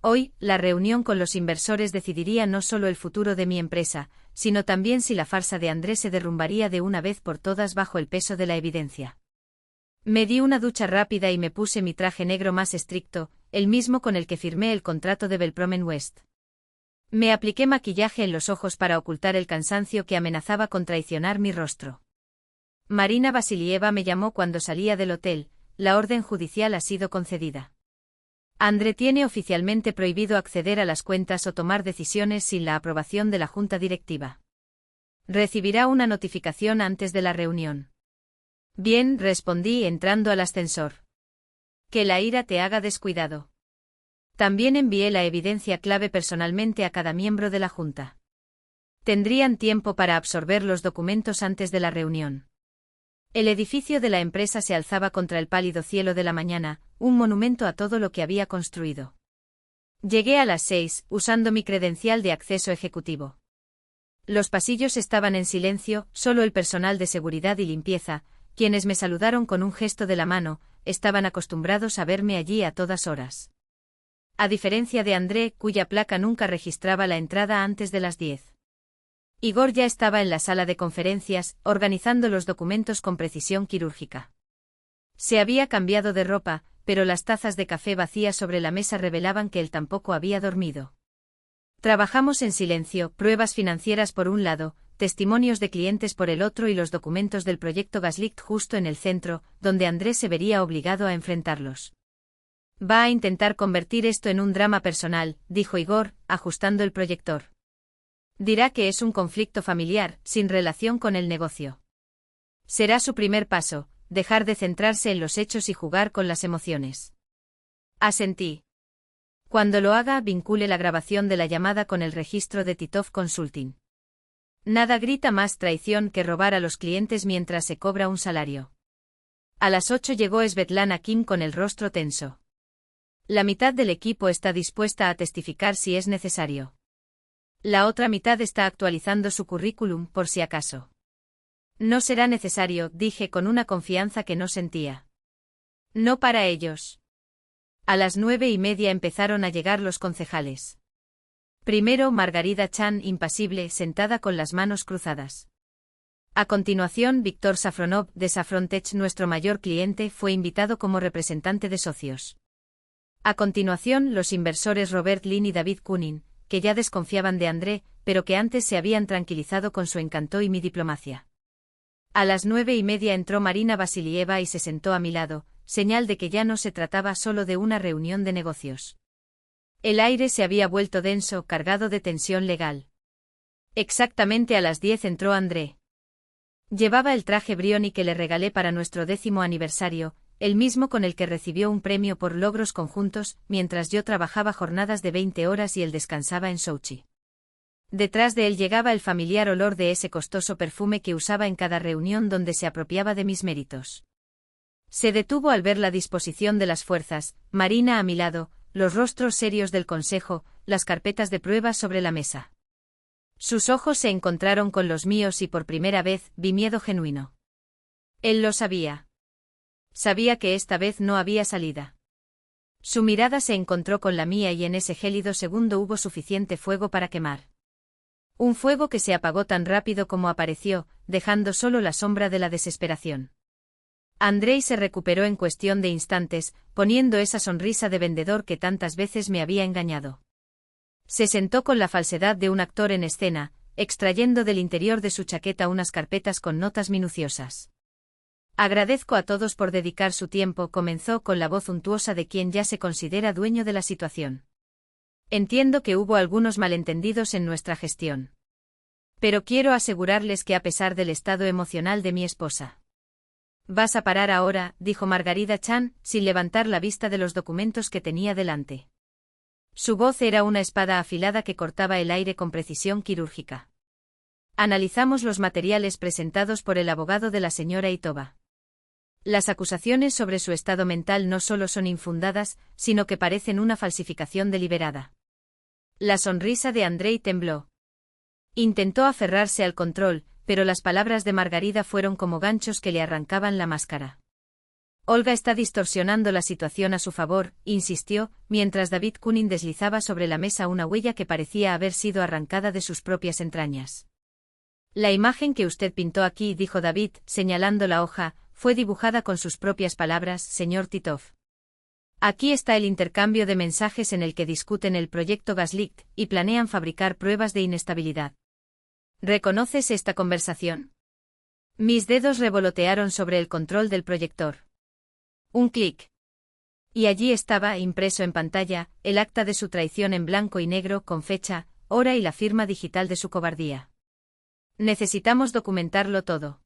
Hoy, la reunión con los inversores decidiría no solo el futuro de mi empresa, sino también si la farsa de André se derrumbaría de una vez por todas bajo el peso de la evidencia. Me di una ducha rápida y me puse mi traje negro más estricto, el mismo con el que firmé el contrato de Belpromen West. Me apliqué maquillaje en los ojos para ocultar el cansancio que amenazaba con traicionar mi rostro. Marina Vasilieva me llamó cuando salía del hotel: la orden judicial ha sido concedida. André tiene oficialmente prohibido acceder a las cuentas o tomar decisiones sin la aprobación de la junta directiva. Recibirá una notificación antes de la reunión. Bien, respondí entrando al ascensor. Que la ira te haga descuidado. También envié la evidencia clave personalmente a cada miembro de la junta. Tendrían tiempo para absorber los documentos antes de la reunión. El edificio de la empresa se alzaba contra el pálido cielo de la mañana, un monumento a todo lo que había construido. Llegué a las 6, usando mi credencial de acceso ejecutivo. Los pasillos estaban en silencio, solo el personal de seguridad y limpieza, quienes me saludaron con un gesto de la mano, estaban acostumbrados a verme allí a todas horas. A diferencia de André, cuya placa nunca registraba la entrada antes de las 10. Igor ya estaba en la sala de conferencias, organizando los documentos con precisión quirúrgica. Se había cambiado de ropa, pero las tazas de café vacías sobre la mesa revelaban que él tampoco había dormido. Trabajamos en silencio, pruebas financieras por un lado, testimonios de clientes por el otro y los documentos del proyecto Gaslicht justo en el centro, donde Andrés se vería obligado a enfrentarlos. Va a intentar convertir esto en un drama personal, dijo Igor, ajustando el proyector. Dirá que es un conflicto familiar, sin relación con el negocio. Será su primer paso, dejar de centrarse en los hechos y jugar con las emociones. Asentí. Cuando lo haga, vincule la grabación de la llamada con el registro de Titov Consulting. Nada grita más traición que robar a los clientes mientras se cobra un salario. A las 8 llegó Svetlana Kim con el rostro tenso. La mitad del equipo está dispuesta a testificar si es necesario. La otra mitad está actualizando su currículum por si acaso. No será necesario, dije con una confianza que no sentía. No para ellos. A las 9:30 empezaron a llegar los concejales. Primero Margarida Chan, impasible, sentada con las manos cruzadas. A continuación Víctor Safronov, de Safrontech, nuestro mayor cliente, fue invitado como representante de socios. A continuación los inversores Robert Lin y David Kunin, que ya desconfiaban de André, pero que antes se habían tranquilizado con su encanto y mi diplomacia. A las 9:30 entró Marina Vasilieva y se sentó a mi lado, señal de que ya no se trataba solo de una reunión de negocios. El aire se había vuelto denso, cargado de tensión legal. Exactamente a las 10 entró André. Llevaba el traje Brioni que le regalé para nuestro 10º aniversario, el mismo con el que recibió un premio por logros conjuntos, mientras yo trabajaba jornadas de 20 horas y él descansaba en Sochi. Detrás de él llegaba el familiar olor de ese costoso perfume que usaba en cada reunión donde se apropiaba de mis méritos. Se detuvo al ver la disposición de las fuerzas, Marina a mi lado, los rostros serios del consejo, las carpetas de pruebas sobre la mesa. Sus ojos se encontraron con los míos y por primera vez vi miedo genuino. Él lo sabía. Sabía que esta vez no había salida. Su mirada se encontró con la mía y en ese gélido segundo hubo suficiente fuego para quemar. Un fuego que se apagó tan rápido como apareció, dejando solo la sombra de la desesperación. Andrei se recuperó en cuestión de instantes, poniendo esa sonrisa de vendedor que tantas veces me había engañado. Se sentó con la falsedad de un actor en escena, extrayendo del interior de su chaqueta unas carpetas con notas minuciosas. Agradezco a todos por dedicar su tiempo, comenzó con la voz untuosa de quien ya se considera dueño de la situación. Entiendo que hubo algunos malentendidos en nuestra gestión. Pero quiero asegurarles que a pesar del estado emocional de mi esposa. «Vas a parar ahora», dijo Margarida Chan, sin levantar la vista de los documentos que tenía delante. Su voz era una espada afilada que cortaba el aire con precisión quirúrgica. Analizamos los materiales presentados por el abogado de la señora Itova. Las acusaciones sobre su estado mental no solo son infundadas, sino que parecen una falsificación deliberada. La sonrisa de Andrei tembló. Intentó aferrarse al control, pero las palabras de Margarida fueron como ganchos que le arrancaban la máscara. Olga está distorsionando la situación a su favor, insistió, mientras David Kunin deslizaba sobre la mesa una huella que parecía haber sido arrancada de sus propias entrañas. La imagen que usted pintó aquí, dijo David, señalando la hoja, fue dibujada con sus propias palabras, señor Titov. Aquí está el intercambio de mensajes en el que discuten el proyecto Gaslicht y planean fabricar pruebas de inestabilidad. ¿Reconoces esta conversación? Mis dedos revolotearon sobre el control del proyector. Un clic. Y allí estaba, impreso en pantalla, el acta de su traición en blanco y negro, con fecha, hora y la firma digital de su cobardía. Necesitamos documentarlo todo.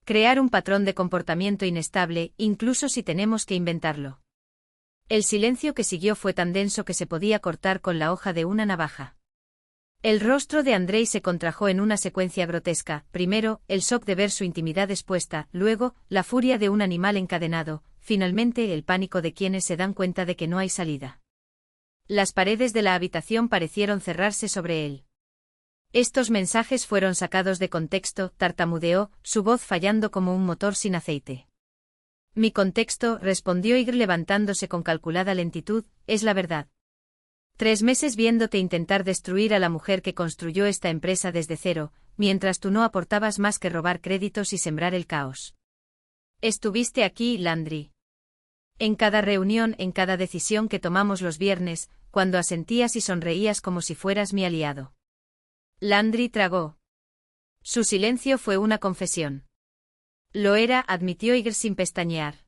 Crear un patrón de comportamiento inestable, incluso si tenemos que inventarlo. El silencio que siguió fue tan denso que se podía cortar con la hoja de una navaja. El rostro de Andrei se contrajo en una secuencia grotesca, primero, el shock de ver su intimidad expuesta, luego, la furia de un animal encadenado, finalmente el pánico de quienes se dan cuenta de que no hay salida. Las paredes de la habitación parecieron cerrarse sobre él. Estos mensajes fueron sacados de contexto, tartamudeó, su voz fallando como un motor sin aceite. Mi contexto, respondió Igor levantándose con calculada lentitud, es la verdad. 3 meses viéndote intentar destruir a la mujer que construyó esta empresa desde cero, mientras tú no aportabas más que robar créditos y sembrar el caos. Estuviste aquí, Landry. En cada reunión, en cada decisión que tomamos los viernes, cuando asentías y sonreías como si fueras mi aliado. Landry tragó. Su silencio fue una confesión. Lo era, admitió Igor sin pestañear.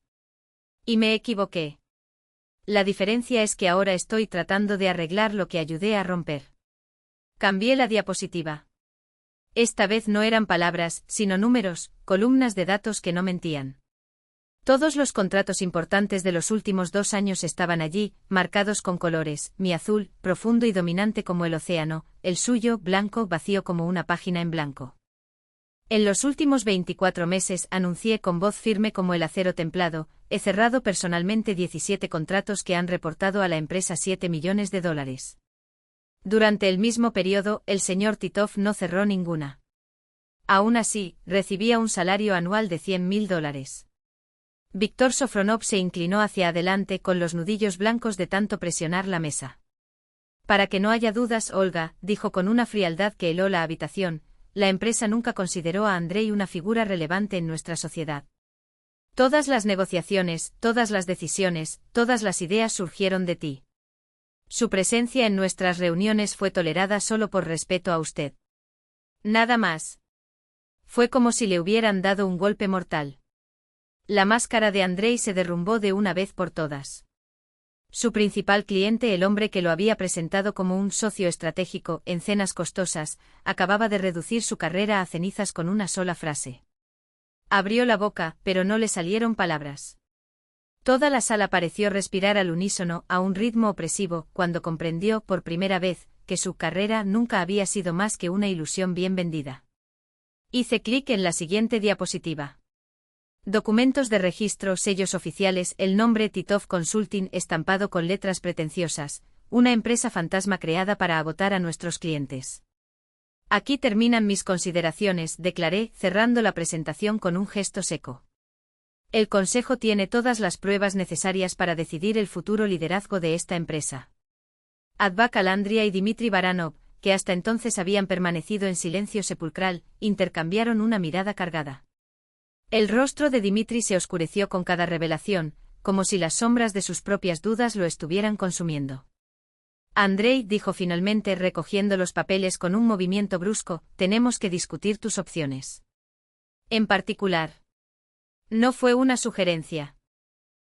Y me equivoqué. La diferencia es que ahora estoy tratando de arreglar lo que ayudé a romper. Cambié la diapositiva. Esta vez no eran palabras, sino números, columnas de datos que no mentían. Todos los contratos importantes de los últimos 2 años estaban allí, marcados con colores, mi azul, profundo y dominante como el océano, el suyo, blanco, vacío como una página en blanco. En los últimos 24 meses, anuncié con voz firme como el acero templado, he cerrado personalmente 17 contratos que han reportado a la empresa $7 millones. Durante el mismo periodo, el señor Titov no cerró ninguna. Aún así, recibía un salario anual de $100.000. Víctor Sofronov se inclinó hacia adelante con los nudillos blancos de tanto presionar la mesa. Para que no haya dudas, Olga, dijo con una frialdad que heló la habitación, la empresa nunca consideró a Andrei una figura relevante en nuestra sociedad. Todas las negociaciones, todas las decisiones, todas las ideas surgieron de ti. Su presencia en nuestras reuniones fue tolerada solo por respeto a usted. Nada más. Fue como si le hubieran dado un golpe mortal. La máscara de Andrei se derrumbó de una vez por todas. Su principal cliente, el hombre que lo había presentado como un socio estratégico en cenas costosas, acababa de reducir su carrera a cenizas con una sola frase. Abrió la boca, pero no le salieron palabras. Toda la sala pareció respirar al unísono, a un ritmo opresivo, cuando comprendió por primera vez que su carrera nunca había sido más que una ilusión bien vendida. Hice clic en la siguiente diapositiva. Documentos de registro, sellos oficiales, el nombre Titov Consulting estampado con letras pretenciosas, una empresa fantasma creada para agotar a nuestros clientes. Aquí terminan mis consideraciones, declaré, cerrando la presentación con un gesto seco. El Consejo tiene todas las pruebas necesarias para decidir el futuro liderazgo de esta empresa. Adva Calandria y Dmitry Baranov, que hasta entonces habían permanecido en silencio sepulcral, intercambiaron una mirada cargada. El rostro de Dmitry se oscureció con cada revelación, como si las sombras de sus propias dudas lo estuvieran consumiendo. Andrei, dijo finalmente recogiendo los papeles con un movimiento brusco, tenemos que discutir tus opciones. En particular. No fue una sugerencia.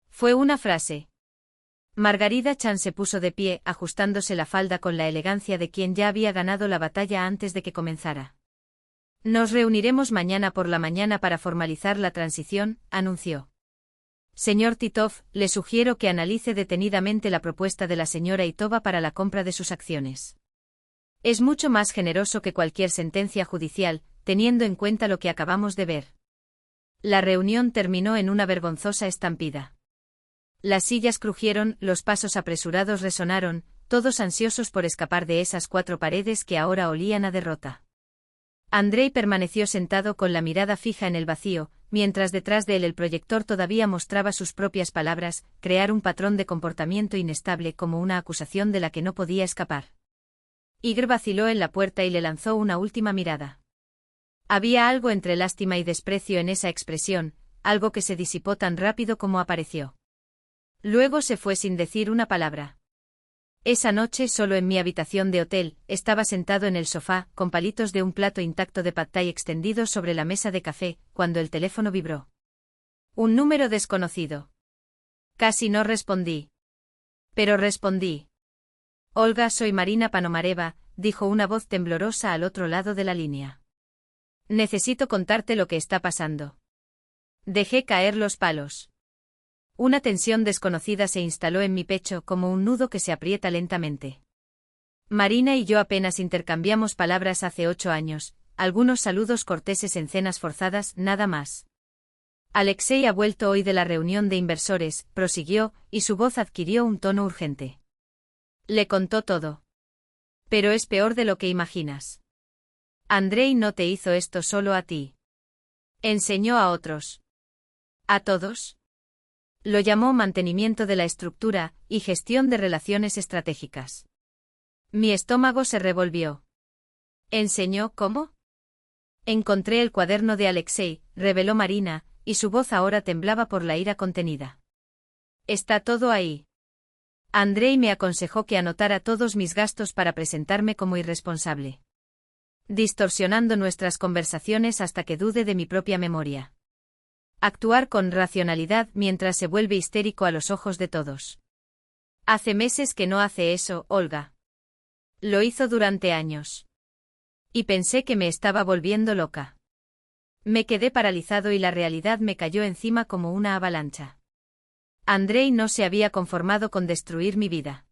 Fue una frase. Margarida Chan se puso de pie, ajustándose la falda con la elegancia de quien ya había ganado la batalla antes de que comenzara. Nos reuniremos mañana por la mañana para formalizar la transición, anunció. Señor Titov, le sugiero que analice detenidamente la propuesta de la señora Itova para la compra de sus acciones. Es mucho más generoso que cualquier sentencia judicial, teniendo en cuenta lo que acabamos de ver. La reunión terminó en una vergonzosa estampida. Las sillas crujieron, los pasos apresurados resonaron, todos ansiosos por escapar de esas 4 paredes que ahora olían a derrota. Andrei permaneció sentado con la mirada fija en el vacío, mientras detrás de él el proyector todavía mostraba sus propias palabras, crear un patrón de comportamiento inestable como una acusación de la que no podía escapar. Igor vaciló en la puerta y le lanzó una última mirada. Había algo entre lástima y desprecio en esa expresión, algo que se disipó tan rápido como apareció. Luego se fue sin decir una palabra. Esa noche, solo en mi habitación de hotel, estaba sentado en el sofá, con palitos de un plato intacto de pad thai extendidos sobre la mesa de café, cuando el teléfono vibró. Un número desconocido. Casi no respondí. Pero respondí. Olga, soy Marina Panomareva, dijo una voz temblorosa al otro lado de la línea. Necesito contarte lo que está pasando. Dejé caer los palos. Una tensión desconocida se instaló en mi pecho como un nudo que se aprieta lentamente. Marina y yo apenas intercambiamos palabras hace 8 años, algunos saludos corteses en cenas forzadas, nada más. Alexei ha vuelto hoy de la reunión de inversores, prosiguió, y su voz adquirió un tono urgente. Le contó todo. Pero es peor de lo que imaginas. Andrei no te hizo esto solo a ti. Enseñó a otros. ¿A todos? Lo llamó mantenimiento de la estructura y gestión de relaciones estratégicas. Mi estómago se revolvió. ¿Enseñó cómo? Encontré el cuaderno de Alexei, reveló Marina, y su voz ahora temblaba por la ira contenida. Está todo ahí. Andrei me aconsejó que anotara todos mis gastos para presentarme como irresponsable. Distorsionando nuestras conversaciones hasta que dude de mi propia memoria. Actuar con racionalidad mientras se vuelve histérico a los ojos de todos. Hace meses que no hace eso, Olga. Lo hizo durante años. Y pensé que me estaba volviendo loca. Me quedé paralizado y la realidad me cayó encima como una avalancha. Andrei no se había conformado con destruir mi vida.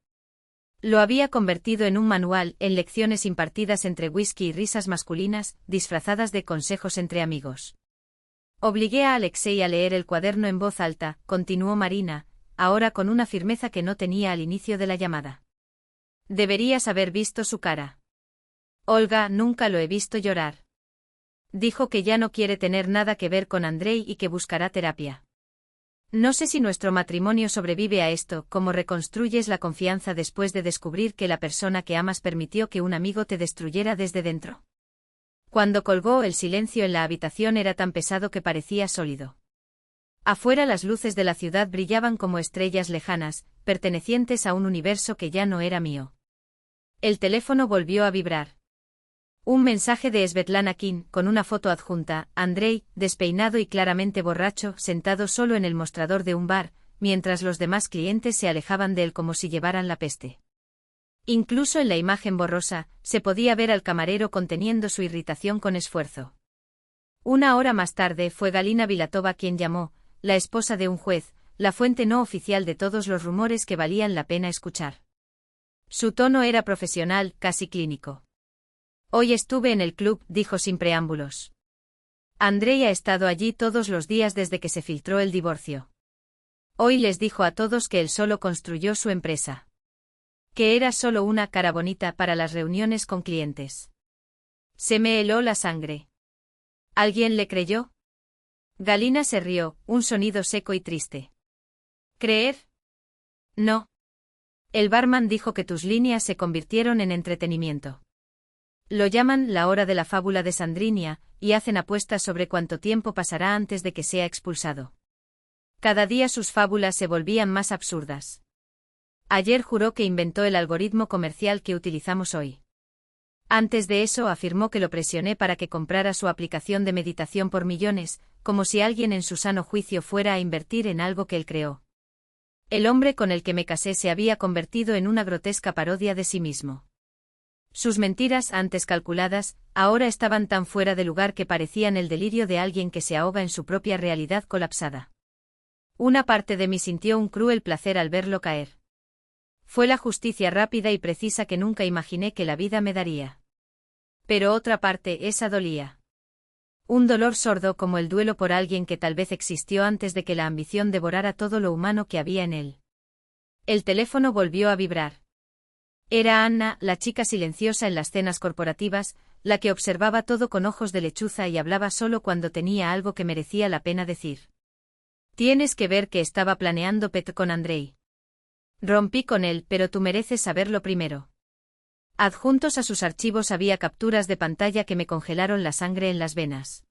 Lo había convertido en un manual, en lecciones impartidas entre whisky y risas masculinas, disfrazadas de consejos entre amigos. Obligué a Alexei a leer el cuaderno en voz alta, continuó Marina, ahora con una firmeza que no tenía al inicio de la llamada. Deberías haber visto su cara. Olga, nunca lo he visto llorar. Dijo que ya no quiere tener nada que ver con Andrei y que buscará terapia. No sé si nuestro matrimonio sobrevive a esto, cómo reconstruyes la confianza después de descubrir que la persona que amas permitió que un amigo te destruyera desde dentro. Cuando colgó, el silencio en la habitación era tan pesado que parecía sólido. Afuera las luces de la ciudad brillaban como estrellas lejanas, pertenecientes a un universo que ya no era mío. El teléfono volvió a vibrar. Un mensaje de Svetlana Kin, con una foto adjunta, Andrei, despeinado y claramente borracho, sentado solo en el mostrador de un bar, mientras los demás clientes se alejaban de él como si llevaran la peste. Incluso en la imagen borrosa, se podía ver al camarero conteniendo su irritación con esfuerzo. Una hora más tarde fue Galina Vilatova quien llamó, la esposa de un juez, la fuente no oficial de todos los rumores que valían la pena escuchar. Su tono era profesional, casi clínico. Hoy estuve en el club, dijo sin preámbulos. Andrei ha estado allí todos los días desde que se filtró el divorcio. Hoy les dijo a todos que él solo construyó su empresa. Que era solo una cara bonita para las reuniones con clientes. Se me heló la sangre. ¿Alguien le creyó? Galina se rió, un sonido seco y triste. ¿Creer? No. El barman dijo que tus líneas se convirtieron en entretenimiento. Lo llaman la hora de la fábula de Sandrinia, y hacen apuestas sobre cuánto tiempo pasará antes de que sea expulsado. Cada día sus fábulas se volvían más absurdas. Ayer juró que inventó el algoritmo comercial que utilizamos hoy. Antes de eso afirmó que lo presioné para que comprara su aplicación de meditación por millones, como si alguien en su sano juicio fuera a invertir en algo que él creó. El hombre con el que me casé se había convertido en una grotesca parodia de sí mismo. Sus mentiras, antes calculadas, ahora estaban tan fuera de lugar que parecían el delirio de alguien que se ahoga en su propia realidad colapsada. Una parte de mí sintió un cruel placer al verlo caer. Fue la justicia rápida y precisa que nunca imaginé que la vida me daría. Pero otra parte, esa dolía. Un dolor sordo como el duelo por alguien que tal vez existió antes de que la ambición devorara todo lo humano que había en él. El teléfono volvió a vibrar. Era Anna, la chica silenciosa en las cenas corporativas, la que observaba todo con ojos de lechuza y hablaba solo cuando tenía algo que merecía la pena decir. Tienes que ver que estaba planeando pet con Andrei. Rompí con él, pero tú mereces saberlo primero. Adjuntos a sus archivos había capturas de pantalla que me congelaron la sangre en las venas.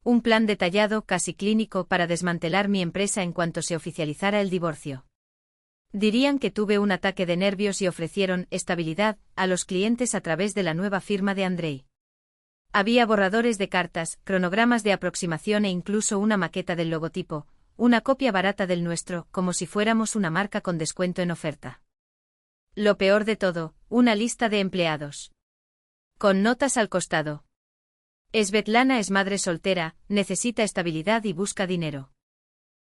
Un plan detallado, casi clínico, para desmantelar mi empresa en cuanto se oficializara el divorcio. Dirían que tuve un ataque de nervios y ofrecieron estabilidad a los clientes a través de la nueva firma de Andrei. Había borradores de cartas, cronogramas de aproximación e incluso una maqueta del logotipo, una copia barata del nuestro, como si fuéramos una marca con descuento en oferta. Lo peor de todo, una lista de empleados. Con notas al costado. Svetlana es madre soltera, necesita estabilidad y busca dinero.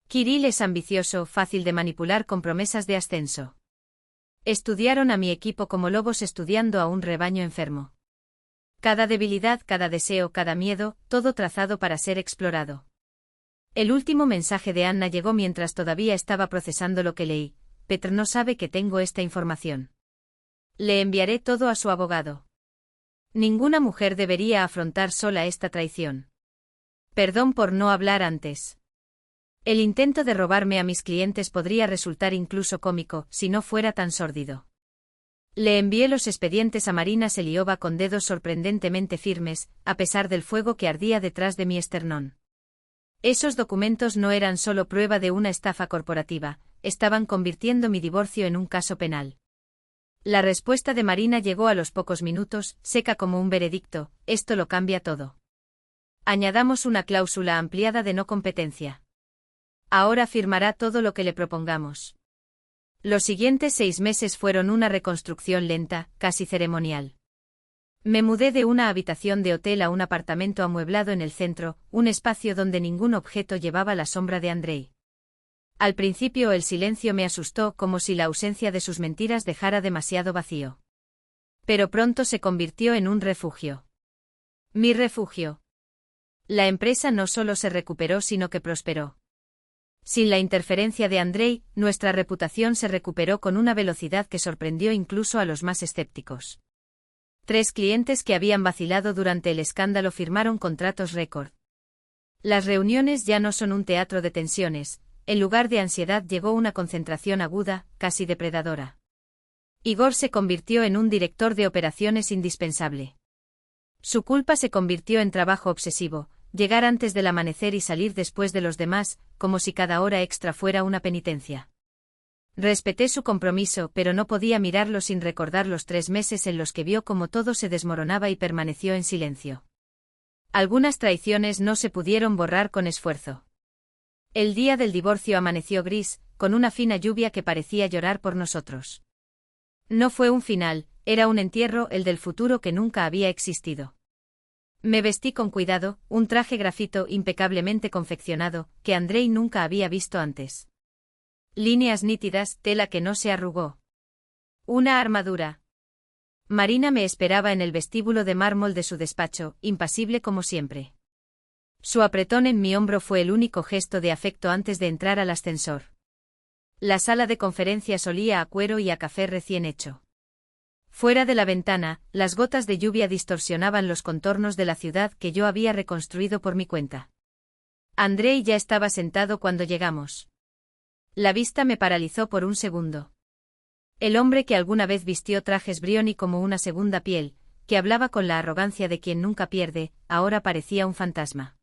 Kirill es ambicioso, fácil de manipular con promesas de ascenso. Estudiaron a mi equipo como lobos estudiando a un rebaño enfermo. Cada debilidad, cada deseo, cada miedo, todo trazado para ser explorado. El último mensaje de Anna llegó mientras todavía estaba procesando lo que leí. Petr no sabe que tengo esta información. Le enviaré todo a su abogado. Ninguna mujer debería afrontar sola esta traición. Perdón por no hablar antes. El intento de robarme a mis clientes podría resultar incluso cómico, si no fuera tan sórdido. Le envié los expedientes a Marina Seliova con dedos sorprendentemente firmes, a pesar del fuego que ardía detrás de mi esternón. Esos documentos no eran solo prueba de una estafa corporativa, estaban convirtiendo mi divorcio en un caso penal. La respuesta de Marina llegó a los pocos minutos, seca como un veredicto: esto lo cambia todo. Añadamos una cláusula ampliada de no competencia. Ahora firmará todo lo que le propongamos. Los siguientes 6 meses fueron una reconstrucción lenta, casi ceremonial. Me mudé de una habitación de hotel a un apartamento amueblado en el centro, un espacio donde ningún objeto llevaba la sombra de Andrei. Al principio el silencio me asustó, como si la ausencia de sus mentiras dejara demasiado vacío. Pero pronto se convirtió en un refugio. Mi refugio. La empresa no solo se recuperó sino que prosperó. Sin la interferencia de Andrei, nuestra reputación se recuperó con una velocidad que sorprendió incluso a los más escépticos. 3 clientes que habían vacilado durante el escándalo firmaron contratos récord. Las reuniones ya no son un teatro de tensiones, en lugar de ansiedad llegó una concentración aguda, casi depredadora. Igor se convirtió en un director de operaciones indispensable. Su culpa se convirtió en trabajo obsesivo, llegar antes del amanecer y salir después de los demás, como si cada hora extra fuera una penitencia. Respeté su compromiso, pero no podía mirarlo sin recordar los 3 meses en los que vio cómo todo se desmoronaba y permaneció en silencio. Algunas traiciones no se pudieron borrar con esfuerzo. El día del divorcio amaneció gris, con una fina lluvia que parecía llorar por nosotros. No fue un final, era un entierro, el del futuro que nunca había existido. Me vestí con cuidado, un traje grafito impecablemente confeccionado, que Andrei nunca había visto antes. Líneas nítidas, tela que no se arrugó. Una armadura. Marina me esperaba en el vestíbulo de mármol de su despacho, impasible como siempre. Su apretón en mi hombro fue el único gesto de afecto antes de entrar al ascensor. La sala de conferencias olía a cuero y a café recién hecho. Fuera de la ventana, las gotas de lluvia distorsionaban los contornos de la ciudad que yo había reconstruido por mi cuenta. Andrei ya estaba sentado cuando llegamos. La vista me paralizó por un segundo. El hombre que alguna vez vistió trajes Brioni como una segunda piel, que hablaba con la arrogancia de quien nunca pierde, ahora parecía un fantasma.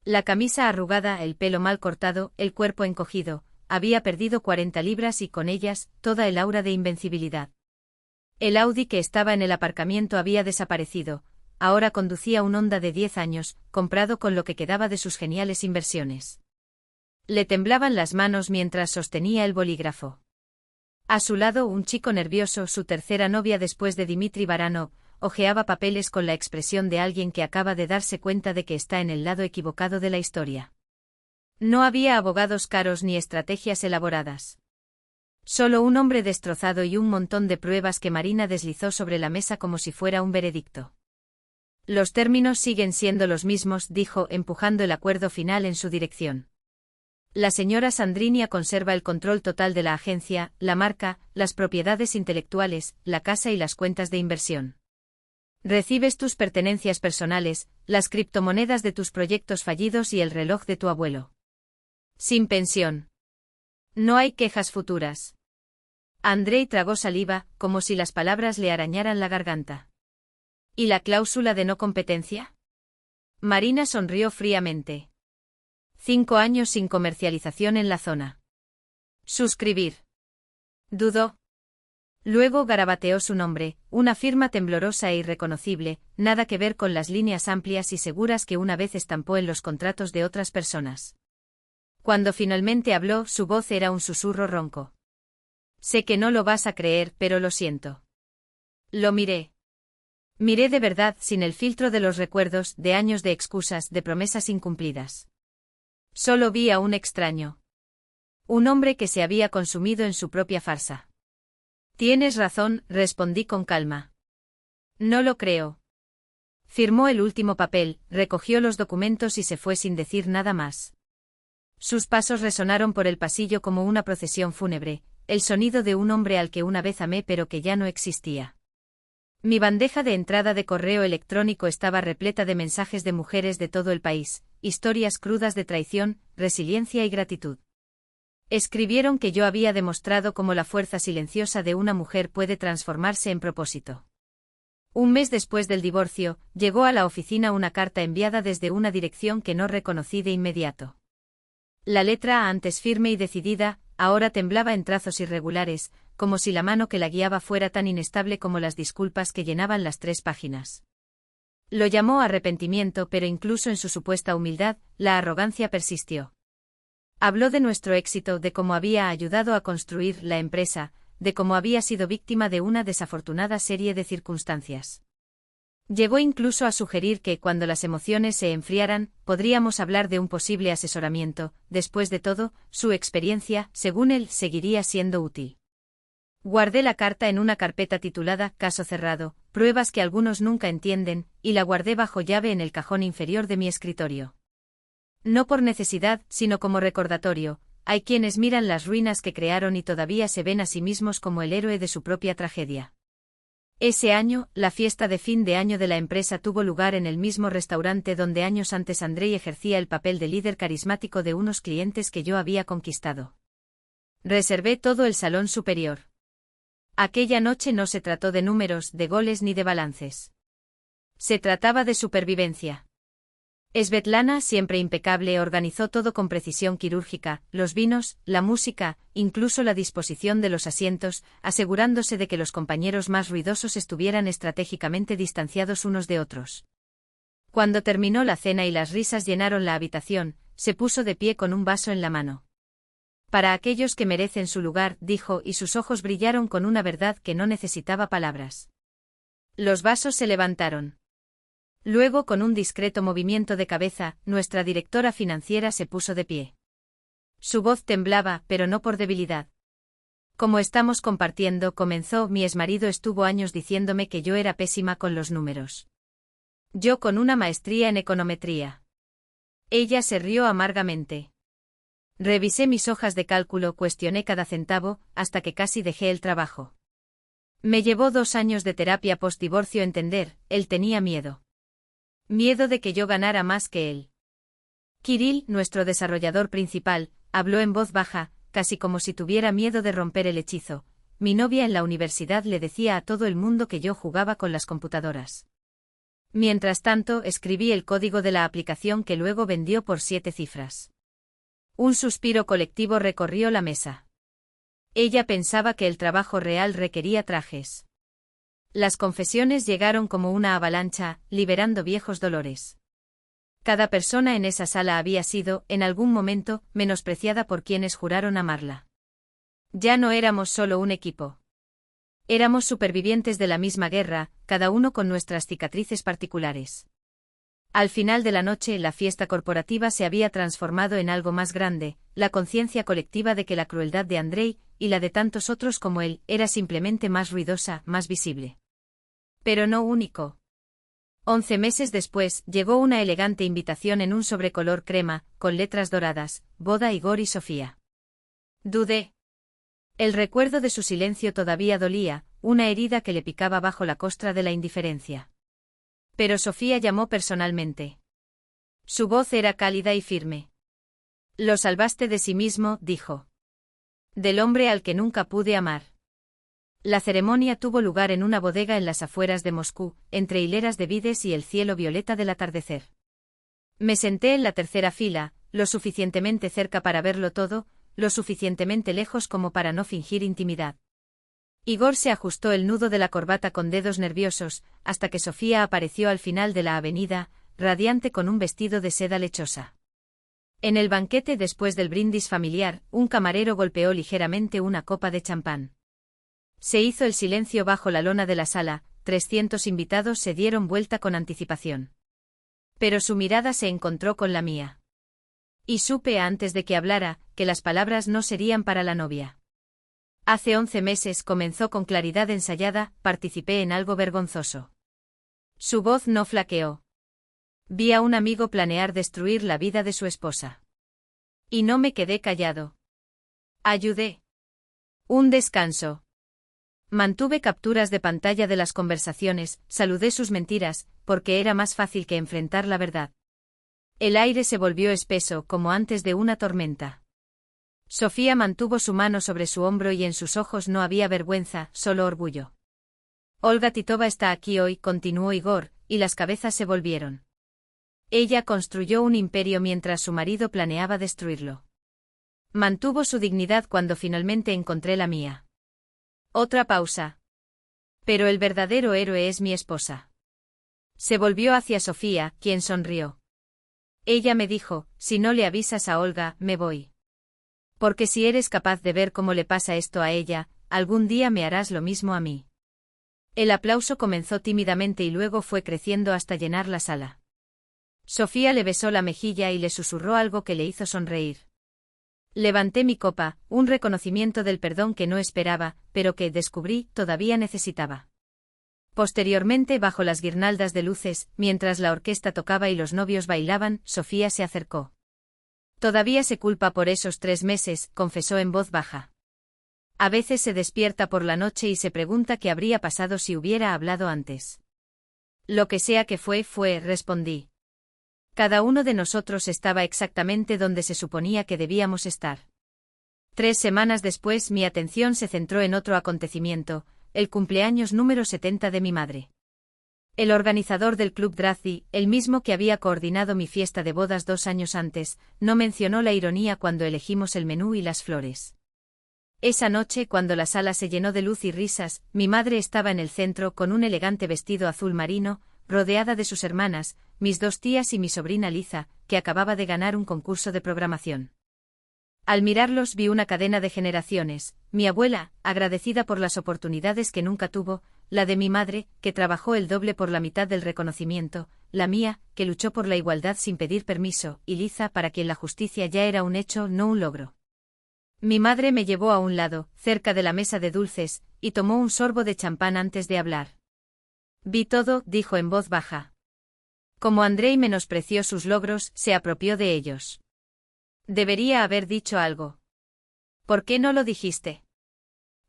La camisa arrugada, el pelo mal cortado, el cuerpo encogido, había perdido 40 libras y con ellas, toda el aura de invencibilidad. El Audi que estaba en el aparcamiento había desaparecido, ahora conducía un Honda de 10 años, comprado con lo que quedaba de sus geniales inversiones. Le temblaban las manos mientras sostenía el bolígrafo. A su lado un chico nervioso, su tercera novia después de Dmitry Baranov, hojeaba papeles con la expresión de alguien que acaba de darse cuenta de que está en el lado equivocado de la historia. No había abogados caros ni estrategias elaboradas. Solo un hombre destrozado y un montón de pruebas que Marina deslizó sobre la mesa como si fuera un veredicto. Los términos siguen siendo los mismos, dijo, empujando el acuerdo final en su dirección. La señora Sandrinia conserva el control total de la agencia, la marca, las propiedades intelectuales, la casa y las cuentas de inversión. Recibes tus pertenencias personales, las criptomonedas de tus proyectos fallidos y el reloj de tu abuelo. Sin pensión. No hay quejas futuras. Andrei tragó saliva, como si las palabras le arañaran la garganta. ¿Y la cláusula de no competencia? Marina sonrió fríamente. 5 años sin comercialización en la zona. Suscribir. Dudó. Luego garabateó su nombre, una firma temblorosa e irreconocible, nada que ver con las líneas amplias y seguras que una vez estampó en los contratos de otras personas. Cuando finalmente habló, su voz era un susurro ronco. Sé que no lo vas a creer, pero lo siento. Lo miré. Miré de verdad, sin el filtro de los recuerdos, de años de excusas, de promesas incumplidas. Solo vi a un extraño. Un hombre que se había consumido en su propia farsa. Tienes razón, respondí con calma. No lo creo. Firmó el último papel, recogió los documentos y se fue sin decir nada más. Sus pasos resonaron por el pasillo como una procesión fúnebre, el sonido de un hombre al que una vez amé pero que ya no existía. Mi bandeja de entrada de correo electrónico estaba repleta de mensajes de mujeres de todo el país, historias crudas de traición, resiliencia y gratitud. Escribieron que yo había demostrado cómo la fuerza silenciosa de una mujer puede transformarse en propósito. Un mes después del divorcio, llegó a la oficina una carta enviada desde una dirección que no reconocí de inmediato. La letra, antes firme y decidida, ahora temblaba en trazos irregulares, como si la mano que la guiaba fuera tan inestable como las disculpas que llenaban las 3 páginas. Lo llamó arrepentimiento, pero incluso en su supuesta humildad, la arrogancia persistió. Habló de nuestro éxito, de cómo había ayudado a construir la empresa, de cómo había sido víctima de una desafortunada serie de circunstancias. Llegó incluso a sugerir que, cuando las emociones se enfriaran, podríamos hablar de un posible asesoramiento. Después de todo, su experiencia, según él, seguiría siendo útil. Guardé la carta en una carpeta titulada Caso cerrado, pruebas que algunos nunca entienden, y la guardé bajo llave en el cajón inferior de mi escritorio. No por necesidad, sino como recordatorio. Hay quienes miran las ruinas que crearon y todavía se ven a sí mismos como el héroe de su propia tragedia. Ese año, la fiesta de fin de año de la empresa tuvo lugar en el mismo restaurante donde años antes Andrei ejercía el papel de líder carismático de unos clientes que yo había conquistado. Reservé todo el salón superior. Aquella noche no se trató de números, de goles ni de balances. Se trataba de supervivencia. Svetlana, siempre impecable, organizó todo con precisión quirúrgica, los vinos, la música, incluso la disposición de los asientos, asegurándose de que los compañeros más ruidosos estuvieran estratégicamente distanciados unos de otros. Cuando terminó la cena y las risas llenaron la habitación, se puso de pie con un vaso en la mano. Para aquellos que merecen su lugar, dijo, y sus ojos brillaron con una verdad que no necesitaba palabras. Los vasos se levantaron. Luego, con un discreto movimiento de cabeza, nuestra directora financiera se puso de pie. Su voz temblaba, pero no por debilidad. Como estamos compartiendo, comenzó, mi exmarido estuvo años diciéndome que yo era pésima con los números. Yo con una maestría en econometría. Ella se rió amargamente. Revisé mis hojas de cálculo, cuestioné cada centavo, hasta que casi dejé el trabajo. Me llevó 2 años de terapia post-divorcio entender, él tenía miedo. Miedo de que yo ganara más que él. Kirill, nuestro desarrollador principal, habló en voz baja, casi como si tuviera miedo de romper el hechizo. Mi novia en la universidad le decía a todo el mundo que yo jugaba con las computadoras. Mientras tanto, escribí el código de la aplicación que luego vendió por 7 cifras. Un suspiro colectivo recorrió la mesa. Ella pensaba que el trabajo real requería trajes. Las confesiones llegaron como una avalancha, liberando viejos dolores. Cada persona en esa sala había sido, en algún momento, menospreciada por quienes juraron amarla. Ya no éramos solo un equipo. Éramos supervivientes de la misma guerra, cada uno con nuestras cicatrices particulares. Al final de la noche, la fiesta corporativa se había transformado en algo más grande, la conciencia colectiva de que la crueldad de Andrei, y la de tantos otros como él, era simplemente más ruidosa, más visible. Pero no único. 11 meses después, llegó una elegante invitación en un sobrecolor crema, con letras doradas, boda Igor y Sofía. Dudé. El recuerdo de su silencio todavía dolía, una herida que le picaba bajo la costra de la indiferencia. Pero Sofía llamó personalmente. Su voz era cálida y firme. Lo salvaste de sí mismo, dijo. Del hombre al que nunca pude amar. La ceremonia tuvo lugar en una bodega en las afueras de Moscú, entre hileras de vides y el cielo violeta del atardecer. Me senté en la tercera fila, lo suficientemente cerca para verlo todo, lo suficientemente lejos como para no fingir intimidad. Igor se ajustó el nudo de la corbata con dedos nerviosos, hasta que Sofía apareció al final de la avenida, radiante con un vestido de seda lechosa. En el banquete después del brindis familiar, un camarero golpeó ligeramente una copa de champán. Se hizo el silencio bajo la lona de la sala, 300 invitados se dieron vuelta con anticipación. Pero su mirada se encontró con la mía. Y supe antes de que hablara, que las palabras no serían para la novia. Hace 11 meses comenzó con claridad ensayada, participé en algo vergonzoso. Su voz no flaqueó. Vi a un amigo planear destruir la vida de su esposa. Y no me quedé callado. Ayudé. Un descanso. Mantuve capturas de pantalla de las conversaciones, saludé sus mentiras, porque era más fácil que enfrentar la verdad. El aire se volvió espeso, como antes de una tormenta. Sofía mantuvo su mano sobre su hombro y en sus ojos no había vergüenza, solo orgullo. Olga Titova está aquí hoy, continuó Igor, y las cabezas se volvieron. Ella construyó un imperio mientras su marido planeaba destruirlo. Mantuvo su dignidad cuando finalmente encontré la mía. Otra pausa. Pero el verdadero héroe es mi esposa. Se volvió hacia Sofía, quien sonrió. Ella me dijo, si no le avisas a Olga, me voy. Porque si eres capaz de ver cómo le pasa esto a ella, algún día me harás lo mismo a mí. El aplauso comenzó tímidamente y luego fue creciendo hasta llenar la sala. Sofía le besó la mejilla y le susurró algo que le hizo sonreír. Levanté mi copa, un reconocimiento del perdón que no esperaba, pero que, descubrí, todavía necesitaba. Posteriormente, bajo las guirnaldas de luces, mientras la orquesta tocaba y los novios bailaban, Sofía se acercó. Todavía se culpa por esos 3 meses, confesó en voz baja. A veces se despierta por la noche y se pregunta qué habría pasado si hubiera hablado antes. Lo que sea que fue, respondí. Cada uno de nosotros estaba exactamente donde se suponía que debíamos estar. 3 semanas después mi atención se centró en otro acontecimiento, el cumpleaños número 70 de mi madre. El organizador del Club Drazi, el mismo que había coordinado mi fiesta de bodas 2 años antes, no mencionó la ironía cuando elegimos el menú y las flores. Esa noche, cuando la sala se llenó de luz y risas, mi madre estaba en el centro con un elegante vestido azul marino, rodeada de sus hermanas, mis 2 tías y mi sobrina Liza, que acababa de ganar un concurso de programación. Al mirarlos vi una cadena de generaciones, mi abuela, agradecida por las oportunidades que nunca tuvo, la de mi madre, que trabajó el doble por la mitad del reconocimiento, la mía, que luchó por la igualdad sin pedir permiso, y Liza, para quien la justicia ya era un hecho, no un logro. Mi madre me llevó a un lado, cerca de la mesa de dulces, y tomó un sorbo de champán antes de hablar. Vi todo, dijo en voz baja. Como Andrei menospreció sus logros, se apropió de ellos. Debería haber dicho algo. ¿Por qué no lo dijiste?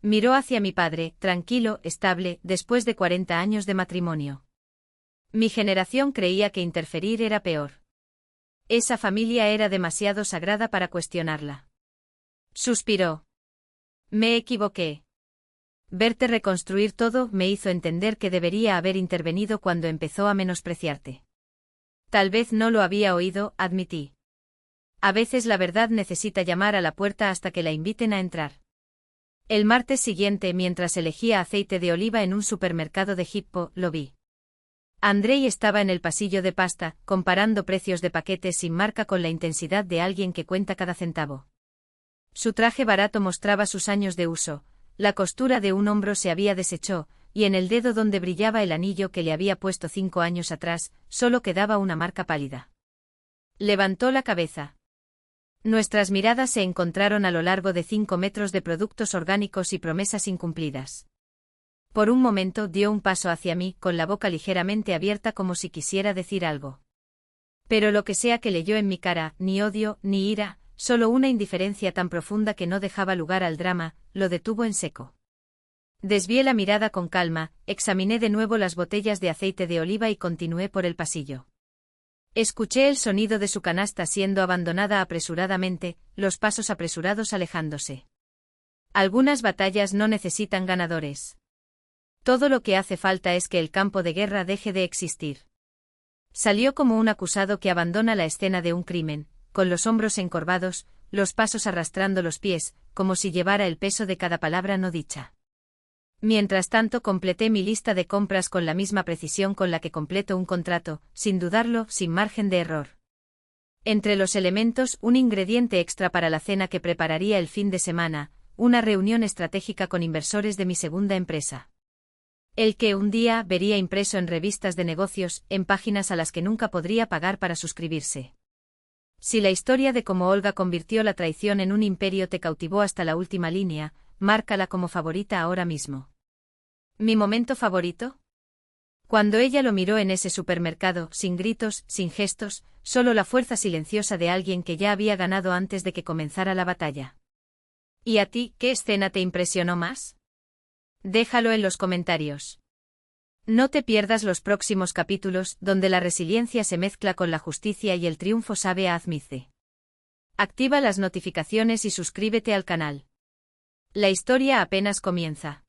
Miró hacia mi padre, tranquilo, estable, después de 40 años de matrimonio. Mi generación creía que interferir era peor. Esa familia era demasiado sagrada para cuestionarla. Suspiró. Me equivoqué. Verte reconstruir todo me hizo entender que debería haber intervenido cuando empezó a menospreciarte. Tal vez no lo había oído, admití. A veces la verdad necesita llamar a la puerta hasta que la inviten a entrar. El martes siguiente, mientras elegía aceite de oliva en un supermercado de Hippo, lo vi. Andrei estaba en el pasillo de pasta, comparando precios de paquetes sin marca con la intensidad de alguien que cuenta cada centavo. Su traje barato mostraba sus años de uso, la costura de un hombro se había deshecho, y en el dedo donde brillaba el anillo que le había puesto 5 años atrás, solo quedaba una marca pálida. Levantó la cabeza. Nuestras miradas se encontraron a lo largo de 5 metros de productos orgánicos y promesas incumplidas. Por un momento dio un paso hacia mí, con la boca ligeramente abierta como si quisiera decir algo. Pero lo que sea que leyó en mi cara, ni odio, ni ira, solo una indiferencia tan profunda que no dejaba lugar al drama, lo detuvo en seco. Desvié la mirada con calma, examiné de nuevo las botellas de aceite de oliva y continué por el pasillo. Escuché el sonido de su canasta siendo abandonada apresuradamente, los pasos apresurados alejándose. Algunas batallas no necesitan ganadores. Todo lo que hace falta es que el campo de guerra deje de existir. Salió como un acusado que abandona la escena de un crimen, con los hombros encorvados, los pasos arrastrando los pies, como si llevara el peso de cada palabra no dicha. Mientras tanto completé mi lista de compras con la misma precisión con la que completo un contrato, sin dudarlo, sin margen de error. Entre los elementos, un ingrediente extra para la cena que prepararía el fin de semana, una reunión estratégica con inversores de mi segunda empresa. El que un día vería impreso en revistas de negocios, en páginas a las que nunca podría pagar para suscribirse. Si la historia de cómo Olga convirtió la traición en un imperio te cautivó hasta la última línea, márcala como favorita ahora mismo. ¿Mi momento favorito? Cuando ella lo miró en ese supermercado, sin gritos, sin gestos, solo la fuerza silenciosa de alguien que ya había ganado antes de que comenzara la batalla. ¿Y a ti, qué escena te impresionó más? Déjalo en los comentarios. No te pierdas los próximos capítulos, donde la resiliencia se mezcla con la justicia y el triunfo sabe a Azmice. Activa las notificaciones y suscríbete al canal. La historia apenas comienza.